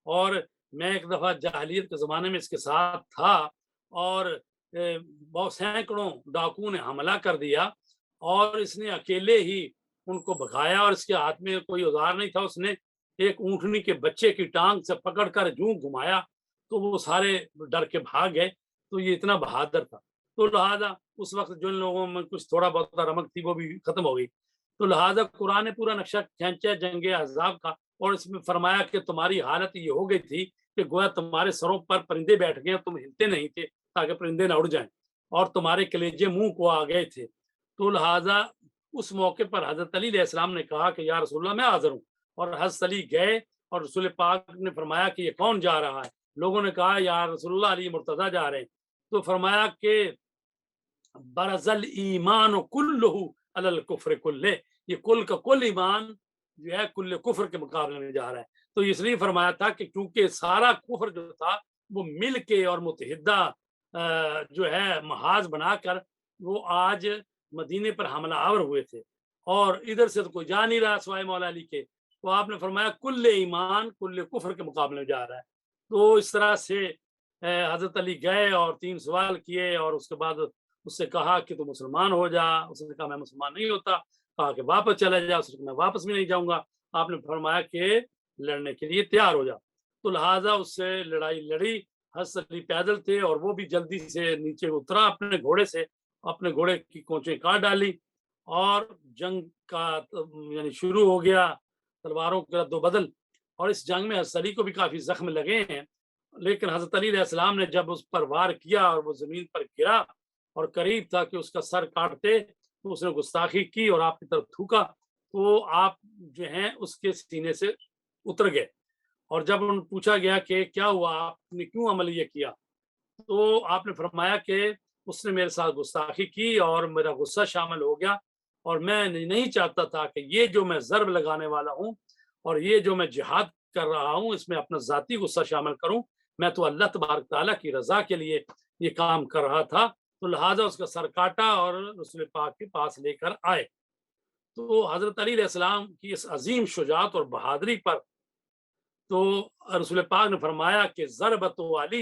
اور میں ایک دفعہ جاہلیت کے زمانے میں اس کے ساتھ تھا اور بہت سینکڑوں ڈاکو نے حملہ کر دیا اور اس نے اکیلے ہی ان کو بھگایا، اور اس کے ہاتھ میں کوئی اوزار نہیں تھا، اس نے ایک اونٹنی کے بچے کی ٹانگ سے پکڑ کر جوں گھمایا تو وہ سارے ڈر کے بھاگ گئے، تو یہ اتنا بہادر تھا۔ تو لہٰذا اس وقت جن لوگوں میں کچھ تھوڑا بہت رمق تھی وہ بھی ختم ہو گئی۔ تو لہٰذا قرآن نے پورا نقشہ کھینچا جنگ احزاب کا، اور اس میں فرمایا کہ تمہاری حالت یہ ہو گئی تھی کہ گویا تمہارے سروں پر پرندے بیٹھ گئے، تم ہلتے نہیں تھے تاکہ پرندے نہ اڑ جائیں، اور تمہارے کلیجے منہ کو آ گئے تھے۔ تو لہٰذا اس موقع پر حضرت علی علیہ السلام نے کہا کہ یا رسول اللہ میں حاضر ہوں، اور حضرت علی گئے اور رسول پاک نے فرمایا کہ یہ کون جا رہا ہے؟ لوگوں نے کہا یا رسول اللہ علی مرتضیٰ جا رہے ہیں۔ تو فرمایا کہ برزل ایمان کلہ علی الکفر کلہ، یہ کل کا کل ایمان جو ہے کل کفر کے مقابلے میں جا رہا ہے۔ تو اس لیے فرمایا تھا کہ کیونکہ سارا کفر جو تھا وہ مل کے اور متحدہ جو ہے محاذ بنا کر وہ آج مدینے پر حملہ آور ہوئے تھے، اور ادھر سے تو کوئی جا نہیں رہا سوائے مولا علی کے، تو آپ نے فرمایا کل ایمان کل کفر کے مقابلے میں جا رہا ہے۔ تو اس طرح سے حضرت علی گئے اور 3 سوال کیے، اور اس کے بعد اس سے کہا کہ تو مسلمان ہو جا، اس نے کہا میں مسلمان نہیں ہوتا، کہا کہ واپس چلا جا، اس نے کہا میں واپس بھی نہیں جاؤں گا۔ آپ نے فرمایا کہ لڑنے کے لیے تیار ہو جا۔ تو لہٰذا اس سے لڑائی لڑی، حضرت علی پیدل تھے اور وہ بھی جلدی سے نیچے اترا اپنے گھوڑے سے، اپنے گھوڑے کی کونچیں کاٹ ڈالی، اور جنگ کا یعنی شروع ہو گیا، تلواروں کا رد و بدل۔ اور اس جنگ میں حضرت علی کو بھی کافی زخم لگے ہیں، لیکن حضرت علی علیہ السلام نے جب اس پر وار کیا اور وہ زمین پر گرا اور قریب تھا کہ اس کا سر کاٹتے، تو اس نے گستاخی کی اور آپ کی طرف تھوکا، تو آپ جو ہیں اس کے سینے سے اتر گئے۔ اور جب ان پوچھا گیا کہ کیا ہوا، آپ نے کیوں عمل یہ کیا، تو آپ نے فرمایا کہ اس نے میرے ساتھ گستاخی کی اور میرا غصہ شامل ہو گیا، اور میں نہیں چاہتا تھا کہ یہ جو میں ضرب لگانے والا ہوں اور یہ جو میں جہاد کر رہا ہوں اس میں اپنا ذاتی غصہ شامل کروں، میں تو اللہ تبارک تعالیٰ کی رضا کے لیے یہ کام کر رہا تھا۔ تو لہٰذا اس کا سر کاٹا اور رسول پاک کے پاس لے کر آئے۔ تو حضرت علی علیہ السلام کی اس عظیم شجاعت اور بہادری پر تو رسول پاک نے فرمایا کہ ضربت علی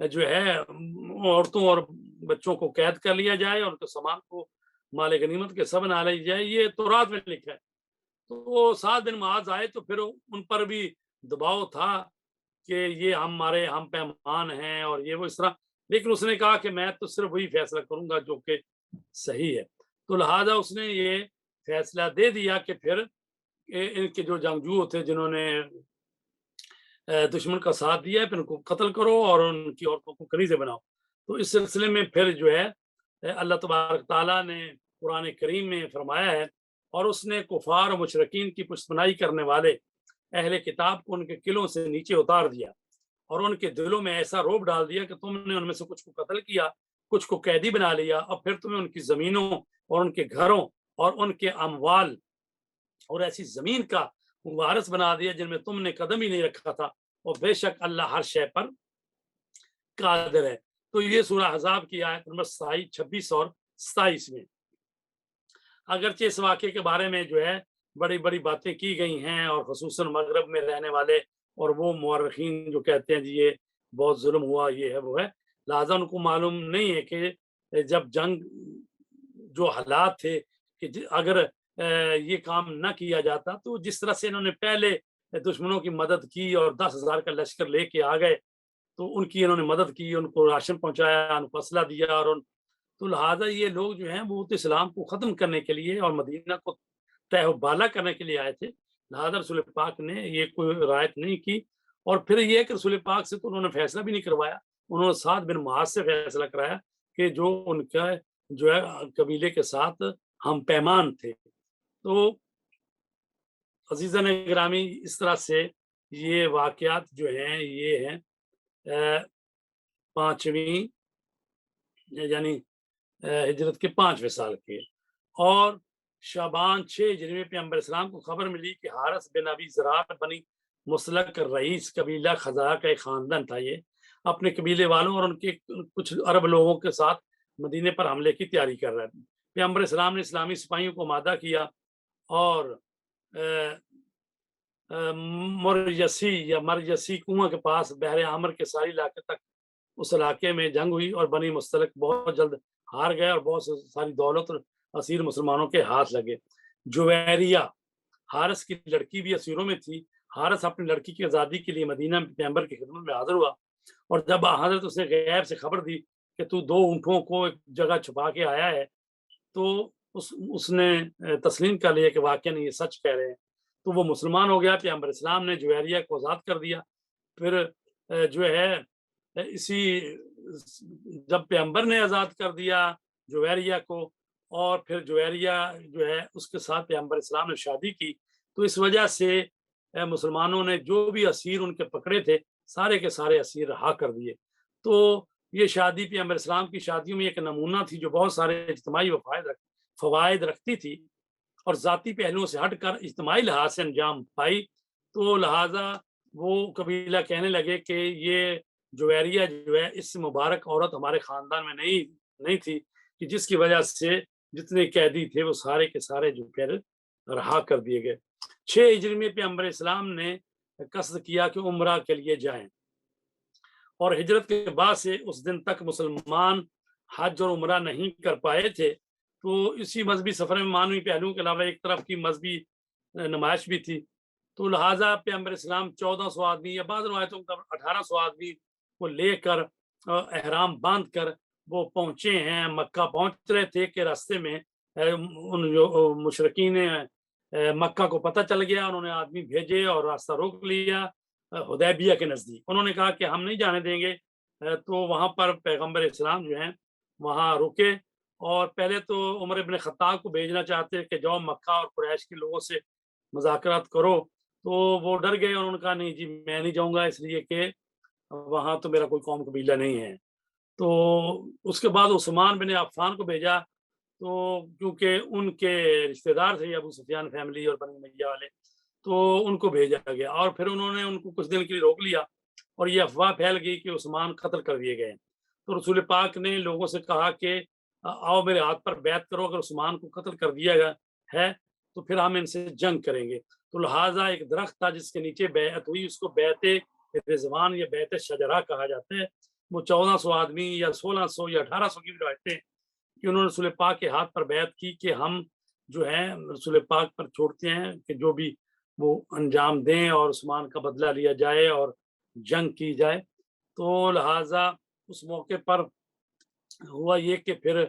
جو ہے عورتوں اور بچوں کو قید کر لیا جائے اور ان کے سامان کو مال غنیمت کے سب نہ لی جائے، یہ تورات میں لکھا ہے۔ تو وہ 7 دن معاذ آئے تو پھر ان پر بھی دباؤ تھا کہ یہ ہم پیمان ہیں اور یہ وہ اس طرح، لیکن اس نے کہا کہ میں تو صرف وہی فیصلہ کروں گا جو کہ صحیح ہے۔ تو لہٰذا اس نے یہ فیصلہ دے دیا کہ پھر ان کے جو جنگجو تھے جنہوں نے دشمن کا ساتھ دیا ہے، پھر ان کو قتل کرو اور ان کی عورتوں کو کنیزیں بناؤ۔ تو اس سلسلے میں پھر جو ہے اللہ تبارک تعالیٰ نے قرآن کریم میں فرمایا ہے، اور اس نے کفار و مشرکین کی پشتپناہی کرنے والے اہل کتاب کو ان کے قلعوں سے نیچے اتار دیا اور ان کے دلوں میں ایسا روب ڈال دیا کہ تم نے ان میں سے کچھ کو قتل کیا، کچھ کو قیدی بنا لیا، اور پھر تمہیں ان کی زمینوں اور ان کے گھروں اور ان کے اموال اور ایسی زمین کا وارث بنا دیا جن میں تم نے قدم ہی نہیں رکھا تھا، اور بے شک اللہ ہر شے پر قادر ہے۔ تو یہ سورہ احزاب کی آیت نمبر 26 اور 27 میں اگرچہ اس واقعے کے بارے میں جو ہے بڑی بڑی باتیں کی گئی ہیں، اور خصوصاً مغرب میں رہنے والے اور وہ مورخین جو کہتے ہیں جی یہ بہت ظلم ہوا، یہ ہے وہ ہے، لہٰذا ان کو معلوم نہیں ہے کہ جب جنگ جو حالات تھے کہ اگر یہ کام نہ کیا جاتا تو جس طرح سے انہوں نے پہلے دشمنوں کی مدد کی اور 10,000 کا لشکر لے کے آ گئے، تو ان کی انہوں نے مدد کی، ان کو راشن پہنچایا، ان کو اسلحہ دیا، اور تو لہٰذا یہ لوگ جو ہیں وہ تو اسلام کو ختم کرنے کے لیے اور مدینہ کو تہ و بالا کرنے کے لیے آئے تھے، لہٰذا رسول پاک نے یہ کوئی رعایت نہیں کی۔ اور پھر یہ کہ رسول پاک سے تو انہوں نے فیصلہ بھی نہیں کروایا، انہوں نے سعد بن معاذ سے فیصلہ کرایا کہ جو ان کا جو ہے قبیلے کے ساتھ ہم پیمان تھے۔ تو عزیزان گرامی، اس طرح سے یہ واقعات جو ہیں یہ ہیں پانچویں یعنی ہجرت کے 5ویں سال کے، اور شعبان 6 ہجری میں پیغمبر اسلام کو خبر ملی کہ حارث بن ابی زرار بنی مسلک رئیس قبیلہ خزاعہ کا ایک خاندان تھا، یہ اپنے قبیلے والوں اور ان کے کچھ عرب لوگوں کے ساتھ مدینے پر حملے کی تیاری کر رہا تھا۔ پیغمبر اسلام نے اسلامی سپاہیوں کو آمادہ کیا اور مرجسی یا مرجسی کنواں کے پاس بحر عامر کے ساری علاقے تک اس علاقے میں جنگ ہوئی، اور بنی مستلق بہت جلد ہار گئے اور بہت ساری دولت اور اسیر مسلمانوں کے ہاتھ لگے۔ جویریہ حارث کی لڑکی بھی اسیروں میں تھی۔ حارث اپنی لڑکی کی آزادی کے لیے مدینہ پیغمبر کی خدمت میں حاضر ہوا، اور جب حضرت اس نے غیب سے خبر دی کہ تو 2 اونٹوں کو ایک جگہ چھپا کے آیا ہے، تو اس نے تسلیم کر لیا کہ واقعی یہ سچ کہہ رہے ہیں، تو وہ مسلمان ہو گیا۔ پیغمبر اسلام نے جویریہ کو آزاد کر دیا۔ پھر جو ہے اسی جب پیغمبر نے آزاد کر دیا جویریہ کو، اور پھر جویریہ جو ہے اس کے ساتھ پیغمبر اسلام نے شادی کی، تو اس وجہ سے مسلمانوں نے جو بھی اسیر ان کے پکڑے تھے سارے کے سارے اسیر رہا کر دیے۔ تو یہ شادی پیغمبر اسلام کی شادیوں میں ایک نمونہ تھی جو بہت سارے اجتماعی فوائد رکھتی تھی اور ذاتی پہلوؤں سے ہٹ کر اجتماعی لحاظ سے انجام پائی۔ تو لہٰذا وہ قبیلہ کہنے لگے کہ یہ جویریہ جو ہے اس مبارک عورت ہمارے خاندان میں نہیں تھی، کہ جس کی وجہ سے جتنے قیدی تھے وہ سارے کے سارے جو پھر رہا کر دیے گئے۔ 6 ہجری میں پیغمبر اسلام نے قصد کیا کہ عمرہ کے لیے جائیں، اور ہجرت کے بعد سے اس دن تک مسلمان حج اور عمرہ نہیں کر پائے تھے۔ تو اسی مذہبی سفر میں معنوی پہلوؤں کے علاوہ ایک طرف کی مذہبی نمائش بھی تھی۔ تو لہٰذا پیغمبر اسلام 1400 آدمی یا بعض روایتوں کا 1800 آدمی کو لے کر احرام باندھ کر وہ پہنچے ہیں، مکہ پہنچ رہے تھے کہ راستے میں ان جو مشرکین مکہ کو پتہ چل گیا، انہوں نے آدمی بھیجے اور راستہ روک لیا حدیبیہ کے نزدیک۔ انہوں نے کہا کہ ہم نہیں جانے دیں گے، تو وہاں پر پیغمبر اسلام جو ہیں وہاں رکے، اور پہلے تو عمر بن خطاب کو بھیجنا چاہتے کہ جاؤ مکہ اور قریش کے لوگوں سے مذاکرات کرو، تو وہ ڈر گئے اور انہوں نے کہا نہیں جی میں نہیں جاؤں گا، اس لیے کہ وہاں تو میرا کوئی قوم قبیلہ نہیں ہے۔ تو اس کے بعد عثمان بن عفان کو بھیجا، تو کیونکہ ان کے رشتہ دار تھے ابو سفیان فیملی اور بنی امیہ والے، تو ان کو بھیجا گیا، اور پھر انہوں نے ان کو کچھ دن کے لیے روک لیا، اور یہ افواہ پھیل گئی کہ عثمان قتل کر دیے گئے۔ تو رسول پاک نے لوگوں سے کہا کہ آؤ میرے ہاتھ پر بیعت کرو، اگر عثمان کو قتل کر دیا گیا ہے تو پھر ہم ان سے جنگ کریں گے۔ تو لہٰذا ایک درخت تھا جس کے نیچے بیعت ہوئی، اس کو بیعت رضوان یا بیعت شجرہ کہا جاتا ہے۔ وہ 1400 آدمی یا 1600 یا 1800 کی روایتیں کہ انہوں نے رسول پاک کے ہاتھ پر بیعت کی کہ ہم جو ہے رسول پاک پر چھوڑتے ہیں کہ جو بھی وہ انجام دیں اور عثمان کا بدلہ لیا جائے اور جنگ کی جائے. تو لہٰذا اس موقع پر ہوا یہ کہ پھر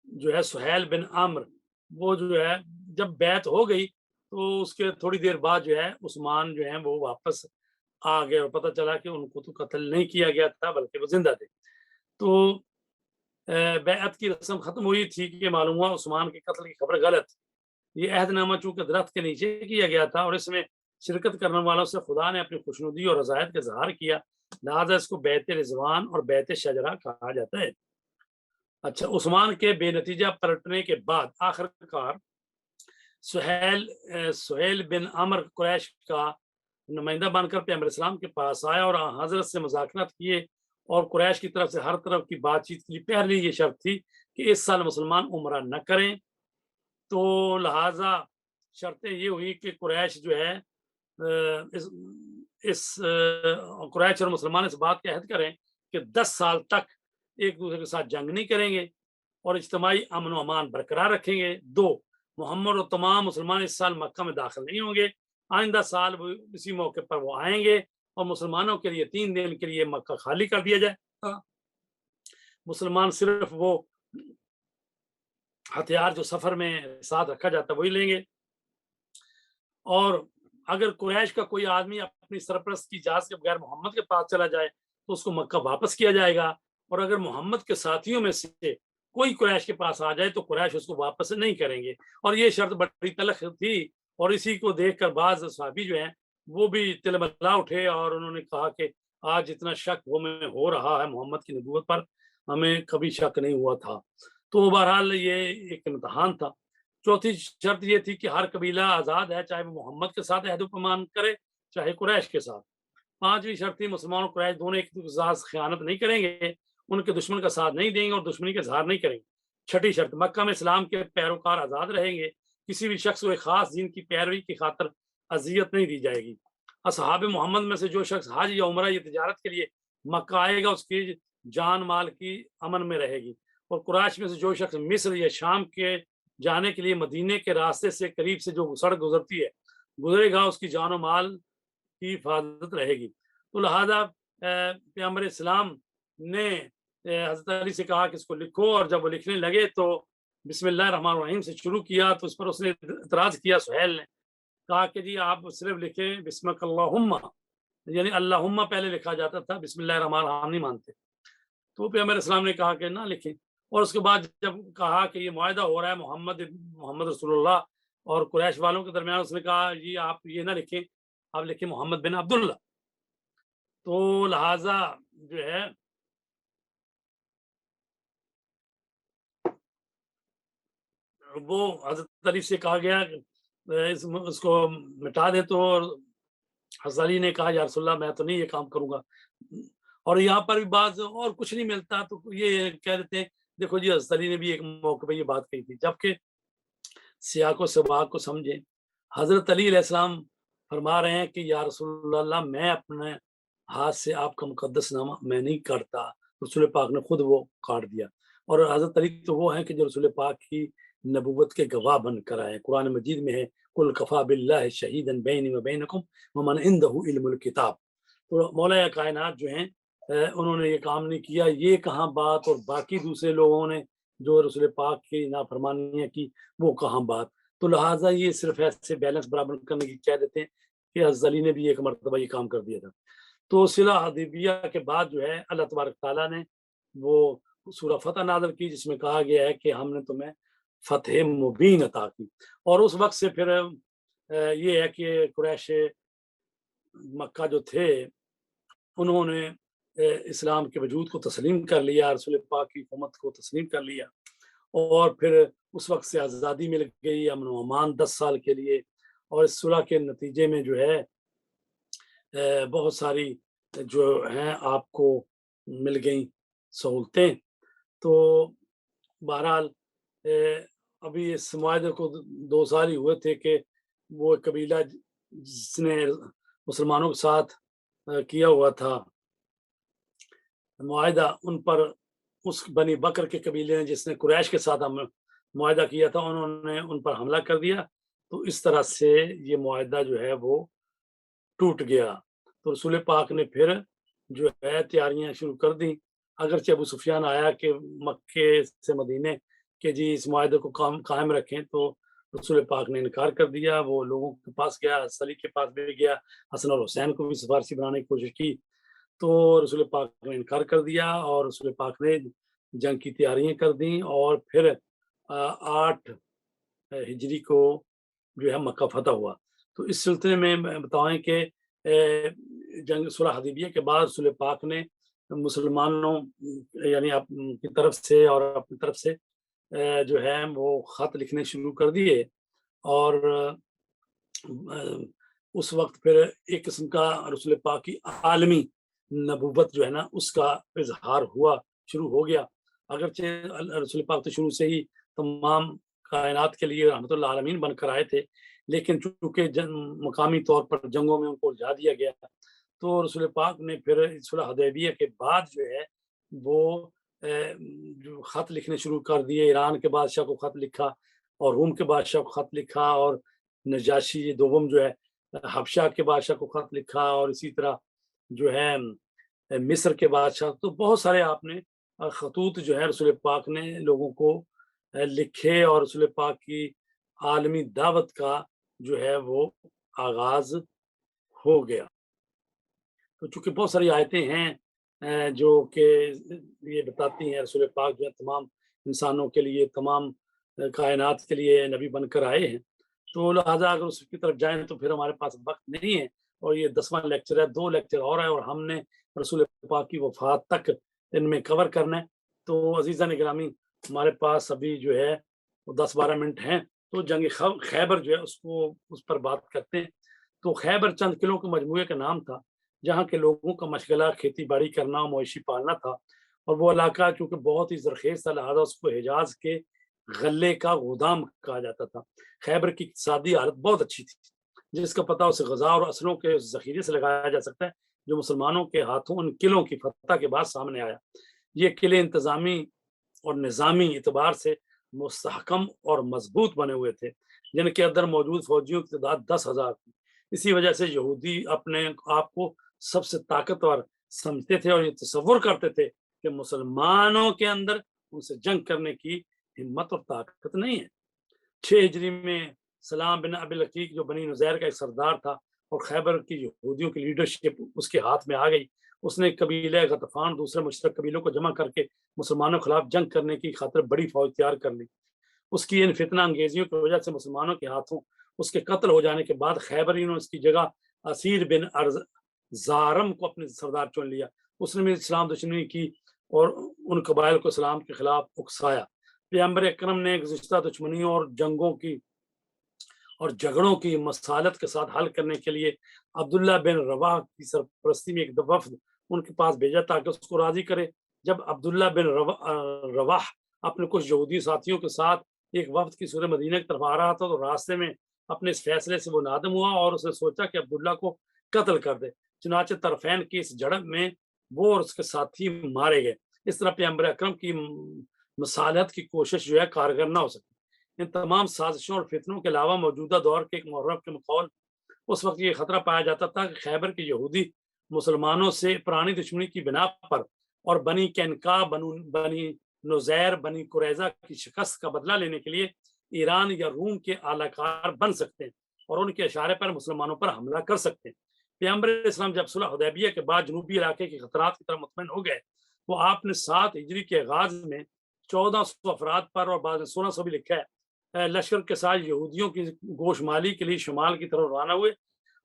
جو ہے سہیل بن عمرو وہ جو ہے جب بیعت ہو گئی تو اس کے تھوڑی دیر بعد جو ہے عثمان جو ہے وہ واپس آ گئے اور پتہ چلا کہ ان کو تو قتل نہیں کیا گیا تھا بلکہ وہ زندہ تھے. تو بیعت کی رسم ختم ہوئی تھی کہ معلوم ہوا عثمان کے قتل کی خبر غلط. یہ عہد نامہ چونکہ درخت کے نیچے کیا گیا تھا اور اس میں شرکت کرنے والوں سے خدا نے اپنی خوشنودی اور رضایت کا اظہار کیا، لہٰذا اس کو بیعت رضوان اور بیعت شجرہ کہا جاتا ہے. اچھا، عثمان کے بے نتیجہ پلٹنے کے بعد آخر کار سہیل بن عمرو قریش کا نمائندہ بن کر پیغمبر اسلام کے پاس آیا اور حضرت سے مذاکرات کیے اور قریش کی طرف سے ہر طرف کی بات چیت کے لیے پہلی یہ شرط تھی کہ اس سال مسلمان عمرہ نہ کریں. تو لہٰذا شرطیں یہ ہوئی کہ قریش جو ہے قریش اور مسلمان اس بات کا عہد کریں کہ 10 سال تک ایک دوسرے کے ساتھ جنگ نہیں کریں گے اور اجتماعی امن و امان برقرار رکھیں گے. 2، محمد اور تمام مسلمان اس سال مکہ میں داخل نہیں ہوں گے، آئندہ سال اسی موقع پر وہ آئیں گے اور مسلمانوں کے لیے 3 دن کے لیے مکہ خالی کر دیا جائے. مسلمان صرف وہ ہتھیار جو سفر میں ساتھ رکھا جاتا ہے وہی لیں گے، اور اگر قریش کا کوئی آدمی اپنی سرپرست کی اجازت کے بغیر محمد کے پاس چلا جائے تو اس کو مکہ واپس کیا جائے گا، اور اگر محمد کے ساتھیوں میں سے کوئی قریش کے پاس آ جائے تو قریش اس کو واپس نہیں کریں گے. اور یہ شرط بڑی تلخ تھی اور اسی کو دیکھ کر بعض صحابی جو ہیں وہ بھی تلملا اٹھے اور انہوں نے کہا کہ آج اتنا شک ہمیں ہو رہا ہے محمد کی نبوت پر، ہمیں کبھی شک نہیں ہوا تھا. تو بہرحال یہ ایک امتحان تھا. چوتھی شرط یہ تھی کہ ہر قبیلہ آزاد ہے، چاہے وہ محمد کے ساتھ عہد و پیمان کرے چاہے قریش کے ساتھ. 5ویں شرط تھی مسلمان اور قریش دونوں ایک دوسرے کے ساتھ خیانت نہیں کریں گے، ان کے دشمن کا ساتھ نہیں دیں گے اور دشمنی کا اظہار نہیں کریں گے. 6ٹھی شرط، مکہ میں اسلام کے پیروکار آزاد رہیں گے، کسی بھی شخص کو ایک خاص دین کی پیروی کی خاطر اذیت نہیں دی جائے گی. اصحاب محمد میں سے جو شخص حج یا عمرہ یا تجارت کے لیے مکہ آئے گا اس کی جان مال کی امن میں رہے گی، اور قریش میں سے جو شخص مصر یا شام کے جانے کے لیے مدینے کے راستے سے قریب سے جو سڑک گزرتی ہے گزرے گا اس کی جان و مال کی حفاظت رہے گی. تو لہذا پیغمبر اسلام نے حضرت علی سے کہا کہ اس کو لکھو، اور جب وہ لکھنے لگے تو بسم اللہ الرحمن الرحیم سے شروع کیا. تو اس پر اس نے اعتراض کیا، سہیل نے کہا کہ جی آپ صرف لکھیں بسمک اللہم، یعنی اللہم پہلے لکھا جاتا تھا، بسم اللہ الرحمن الرحیم نہیں مانتے. تو پیغمبر اسلام نے کہا کہ نہ لکھیں، اور اس کے بعد جب کہا کہ یہ معاہدہ ہو رہا ہے محمد رسول اللہ اور قریش والوں کے درمیان، اس نے کہا جی آپ یہ نہ لکھیں، آپ لکھیں محمد بن عبداللہ. تو لہٰذا جو ہے وہ حضرت علی سے کہا گیا اس کو مٹا دے. تو حضرت علی نے کہا یا رسول اللہ میں تو نہیں یہ کام کروں گا. اور یہاں پر بھی بعض اور کچھ نہیں ملتا تو یہ کہہ دیتے ہیں دیکھو جی حضرت علی نے بھی ایک موقع پہ یہ بات کہی تھی. جبکہ سیاق و سباق کو سمجھیں، حضرت علی علیہ السلام فرما رہے ہیں کہ یا رسول اللہ میں اپنے ہاتھ سے آپ کا مقدس نامہ میں نہیں کاٹتا، رسول پاک نے خود وہ کاٹ دیا. اور حضرت علی تو وہ ہیں کہ جو رسول پاک کی نبوت کے گواہ بن کر آئے. قرآن مجید میں ہے قل کفا باللہ شہیدا بینی و بینکم ومن عندہ علم الکتاب. تو مولا کائنات جو ہیں انہوں نے یہ کام نہیں کیا، یہ کہاں بات، اور باقی دوسرے لوگوں نے جو رسول پاک کی نافرمانیاں کی وہ کہاں بات. تو لہٰذا یہ صرف ایسے بیلنس برابر کرنے کی کہہ دیتے ہیں کہ حضرت علی نے بھی ایک مرتبہ یہ کام کر دیا تھا. تو صلح حدیبیہ کے بعد جو ہے اللہ تبارک تعالیٰ نے وہ سورہ فتح نازل کی جس میں کہا گیا ہے کہ ہم نے تمہیں فتح مبین عطا کی. اور اس وقت سے پھر یہ ہے کہ قریش مکہ جو تھے انہوں نے اسلام کے وجود کو تسلیم کر لیا، رسول پاک کی حکومت کو تسلیم کر لیا، اور پھر اس وقت سے آزادی مل گئی، امن و امان 10 سال کے لیے. اور اس صلح کے نتیجے میں جو ہے بہت ساری جو ہیں آپ کو مل گئیں سہولتیں. تو بہرحال ابھی اس معاہدے کو 2 سال ہی ہوئے تھے کہ وہ قبیلہ جس نے مسلمانوں کے ساتھ کیا ہوا تھا معاہدہ ان پر اس بنی بکر کے قبیلے نے جس نے قریش کے ساتھ ہم معاہدہ کیا تھا انہوں نے ان پر حملہ کر دیا، تو اس طرح سے یہ معاہدہ جو ہے وہ ٹوٹ گیا۔ تو رسول پاک نے پھر جو ہے تیاریاں شروع کر دیں، اگرچہ ابو سفیان آیا کہ مکے سے مدینے کہ جی اس معاہدے کو قائم رکھیں، تو رسول پاک نے انکار کر دیا۔ وہ لوگوں کے پاس گیا، علی کے پاس بھی گیا، حسن اور حسین کو بھی سفارشی بنانے کی کوشش کی، تو رسول پاک نے انکار کر دیا اور رسول پاک نے جنگ کی تیاریاں کر دیں، اور پھر 8 ہجری کو جو ہے مکہ فتح ہوا۔ تو اس سلسلے میں بتائیں کہ جنگ صلح حدیبیہ کے بعد رسول پاک نے مسلمانوں یعنی کی طرف سے اور اپنی طرف سے جو ہے وہ خط لکھنے شروع کر دیے، اور اس وقت پھر ایک قسم کا رسول پاک کی عالمی نبوت جو ہے نا اس کا اظہار ہوا، شروع ہو گیا۔ اگرچہ رسول پاک تو شروع سے ہی تمام کائنات کے لیے رحمت اللہ عالمین بن کر آئے تھے، لیکن چونکہ مقامی طور پر جنگوں میں ان کو الجھا دیا گیا، تو رسول پاک نے پھر صلح حدیبیہ کے بعد جو ہے وہ جو خط لکھنے شروع کر دیے۔ ایران کے بادشاہ کو خط لکھا، اور روم کے بادشاہ کو خط لکھا، اور نجاشی دوم جو ہے حبشہ کے بادشاہ کو خط لکھا، اور اسی طرح جو ہے مصر کے بادشاہ، تو بہت سارے آپ نے خطوط جو ہے رسول پاک نے لوگوں کو لکھے، اور رسول پاک کی عالمی دعوت کا جو ہے وہ آغاز ہو گیا۔ تو چونکہ بہت ساری آیتیں ہیں جو کہ یہ بتاتی ہیں رسول پاک جو ہے تمام انسانوں کے لیے، تمام کائنات کے لیے نبی بن کر آئے ہیں، تو لہٰذا اگر اس کی طرف جائیں تو پھر ہمارے پاس وقت نہیں ہے، اور یہ 10واں لیکچر ہے، 2 لیکچر اور ہے، اور ہم نے رسول پاک کی وفات تک ان میں کور کرنا ہے۔ تو عزیزان گرامی، ہمارے پاس ابھی جو ہے 10-12 منٹ ہیں، تو جنگ خیبر جو ہے اس پر بات کرتے ہیں۔ تو خیبر چند قلعوں کے مجموعے کا نام تھا، جہاں کے لوگوں کا مشغلہ کھیتی باڑی کرنا، مویشی پالنا تھا، اور وہ علاقہ چونکہ بہت ہی زرخیز تھا، لہٰذا اس کو حجاز کے غلے کا گودام کہا جاتا تھا۔ خیبر کی اقتصادی حالت بہت اچھی تھی، جس کا پتہ اسے غذا اور اسلحوں کے ذخیرے سے لگایا جا سکتا ہے، جو مسلمانوں کے ہاتھوں ان قلعوں کی فتح کے بعد سامنے آیا۔ یہ قلعے انتظامی اور نظامی اعتبار سے مستحکم اور مضبوط بنے ہوئے تھے، جن کے اندر موجود فوجیوں کی تعداد 10,000 تھی۔ اسی وجہ سے یہودی اپنے آپ کو سب سے طاقتور سمجھتے تھے، اور یہ تصور کرتے تھے کہ مسلمانوں کے اندر ان سے جنگ کرنے کی ہمت اور طاقت نہیں ہے۔ 6 ہجری میں سلام بن ابی العقیق جو بنی نذیر کا ایک سردار تھا، اور خیبر کی یہودیوں کی لیڈرشپ اس کے ہاتھ میں آ گئی۔ اس نے قبیلہ غطفان دوسرے مشترک قبیلوں کو جمع کر کے مسلمانوں کے خلاف جنگ کرنے کی خاطر بڑی فوج تیار کر لی۔ اس کی ان فتنہ انگیزیوں کی وجہ سے مسلمانوں کے ہاتھوں اس کے قتل ہو جانے کے بعد خیبریوں نے اس کی جگہ اسیر بن زارم کو اپنے سردار چن لیا۔ اس نے بھی اسلام دشمنی کی اور ان قبائل کو اسلام کے خلاف اکسایا۔ پیغمبر اکرم نے گزشتہ دشمنیوں اور جنگوں کی اور جھگڑوں کی مسالت کے ساتھ حل کرنے کے لیے عبداللہ بن رواح کی سرپرستی میں ایک وفد ان کے پاس بھیجا تاکہ اس کو راضی کرے۔ جب عبداللہ بن رواح اپنے کچھ یہودی ساتھیوں کے ساتھ ایک وفد کی صورت مدینہ کی طرف آ رہا تھا، تو راستے میں اپنے اس فیصلے سے وہ نادم ہوا، اور اس نے سوچا کہ عبداللہ کو قتل کر دے۔ چنانچہ طرفین کی اس جھڑپ میں وہ اور اس کے ساتھی مارے گئے۔ اس طرح پیغمبر اکرم کی مصالحت کی کوشش جو ہے کارگر نہ ہو سکی۔ ان تمام سازشوں اور فتنوں کے علاوہ موجودہ دور کے ایک مورب کے ماحول اس وقت یہ خطرہ پایا جاتا تھا کہ خیبر کے یہودی مسلمانوں سے پرانی دشمنی کی بنا پر اور بنی قینقاع، بنی نذیر، بنی قریظہ کی شکست کا بدلہ لینے کے لیے ایران یا روم کے اعلی کار بن سکتے ہیں، اور ان کے اشارے پر مسلمانوں پر حملہ کر سکتے ہیں۔ پیغمبر اسلام جب صلح حدیبیہ کے بعد جنوبی علاقے کے خطرات کی طرف مطمئن ہو گئے، تو آپ نے 7 ہجری کے آغاز میں 1400 افراد پر، اور بعد میں 1600 بھی لکھا ہے، لشکر کے ساتھ یہودیوں کی گوشمالی کے لیے شمال کی طرف روانہ ہوئے،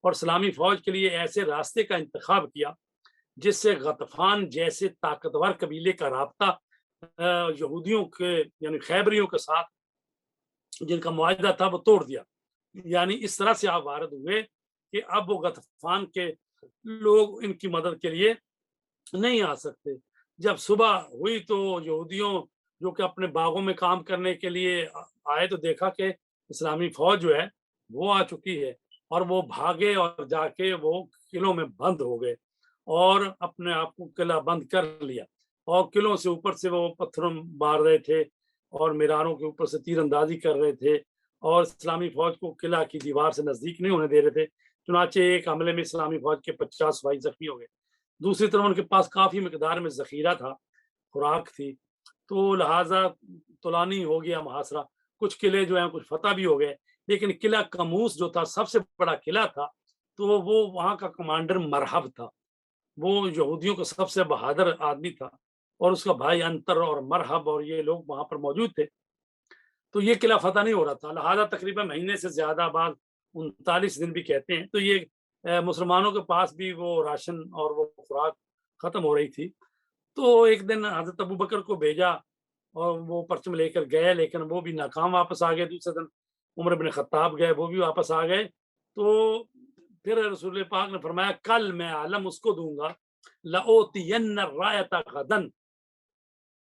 اور اسلامی فوج کے لیے ایسے راستے کا انتخاب کیا جس سے غطفان جیسے طاقتور قبیلے کا رابطہ یہودیوں کے یعنی خیبریوں کے ساتھ جن کا معاہدہ تھا وہ توڑ دیا۔ یعنی اس طرح سے آپ وارد ہوئے کہ اب وہ غطفان کے لوگ ان کی مدد کے لیے نہیں آ سکتے۔ جب صبح ہوئی تو یہودیوں جو کہ اپنے باغوں میں کام کرنے کے لیے آئے تو دیکھا کہ اسلامی فوج جو ہے وہ آ چکی ہے، اور وہ بھاگے اور جا کے وہ قلعوں میں بند ہو گئے، اور اپنے آپ کو قلعہ بند کر لیا، اور قلعوں سے اوپر سے وہ پتھروں مار رہے تھے اور میناروں کے اوپر سے تیر اندازی کر رہے تھے، اور اسلامی فوج کو قلعہ کی دیوار سے نزدیک نہیں ہونے دے رہے تھے۔ چنانچہ ایک حملے میں اسلامی فوج کے 50 سپاہی زخمی ہو گئے۔ دوسری طرف ان کے پاس کافی مقدار میں ذخیرہ تھا، خوراک تھی، تو لہٰذا طولانی ہو گیا محاصرہ۔ کچھ قلعے جو ہیں کچھ فتح بھی ہو گئے، لیکن قلعہ کموس جو تھا سب سے بڑا قلعہ تھا، تو وہ وہاں کا کمانڈر مرحب تھا، وہ یہودیوں کا سب سے بہادر آدمی تھا، اور اس کا بھائی انتر اور مرحب اور یہ لوگ وہاں پر موجود تھے۔ تو یہ قلعہ فتح نہیں ہو رہا تھا، لہٰذا تقریباً مہینے سے زیادہ بعد 39 دن بھی کہتے ہیں، تو یہ مسلمانوں کے پاس بھی وہ راشن اور وہ خوراک ختم ہو رہی تھی۔ تو ایک دن حضرت ابو بکر کو بھیجا اور وہ پرچم لے کر گئے، لیکن وہ بھی ناکام واپس آ گئے۔ دوسرے دن عمر بن خطاب گئے، وہ بھی واپس آ گئے۔ تو پھر رسول پاک نے فرمایا کل میں علم اس کو دوں گا، لَأُوتِيَنَّ الرَّایَةَ غَدًا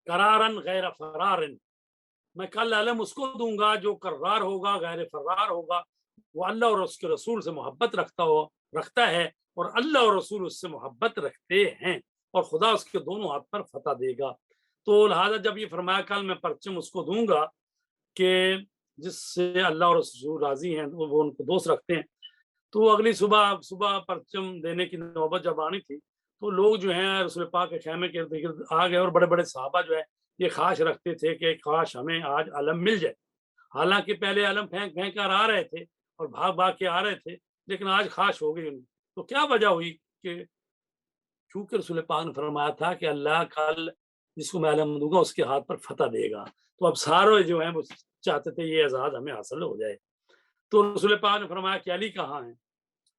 قَرَارًا غَیْرَ فَرَارٍ، میں کل علم اس کو دوں گا جو قرار ہوگا، غیر فرار ہوگا، وہ اللہ اور اس کے رسول سے محبت رکھتا ہے، اور اللہ اور رسول اس سے محبت رکھتے ہیں، اور خدا اس کے دونوں ہاتھ پر فتح دے گا۔ تو لہٰذا جب یہ فرمایا کل میں پرچم اس کو دوں گا کہ جس سے اللہ اور رسول راضی ہیں، وہ ان کو دوست رکھتے ہیں، تو اگلی صبح پرچم دینے کی نوبت جب آنی تھی، تو لوگ جو ہیں رسول پاک کے خیمے کے ارد گرد آ گئے، اور بڑے بڑے صحابہ جو ہے یہ خواہش رکھتے تھے کہ کاش ہمیں آج علم مل جائے۔ حالانکہ پہلے علم پھینک پھینک کر آ رہے تھے اور بھاگ بھاگ کے آ رہے تھے، لیکن آج خواہش ہو گئی ان کو۔ تو کیا وجہ ہوئی کہ چونکہ رسول پاک نے فرمایا تھا کہ اللہ کل جس کو میں علم دوں گا اس کے ہاتھ پر فتح دے گا، تو اب سارے جو ہیں وہ چاہتے تھے یہ اعزاز ہمیں حاصل ہو جائے۔ تو رسول پاک نے فرمایا کہ علی کہاں ہیں؟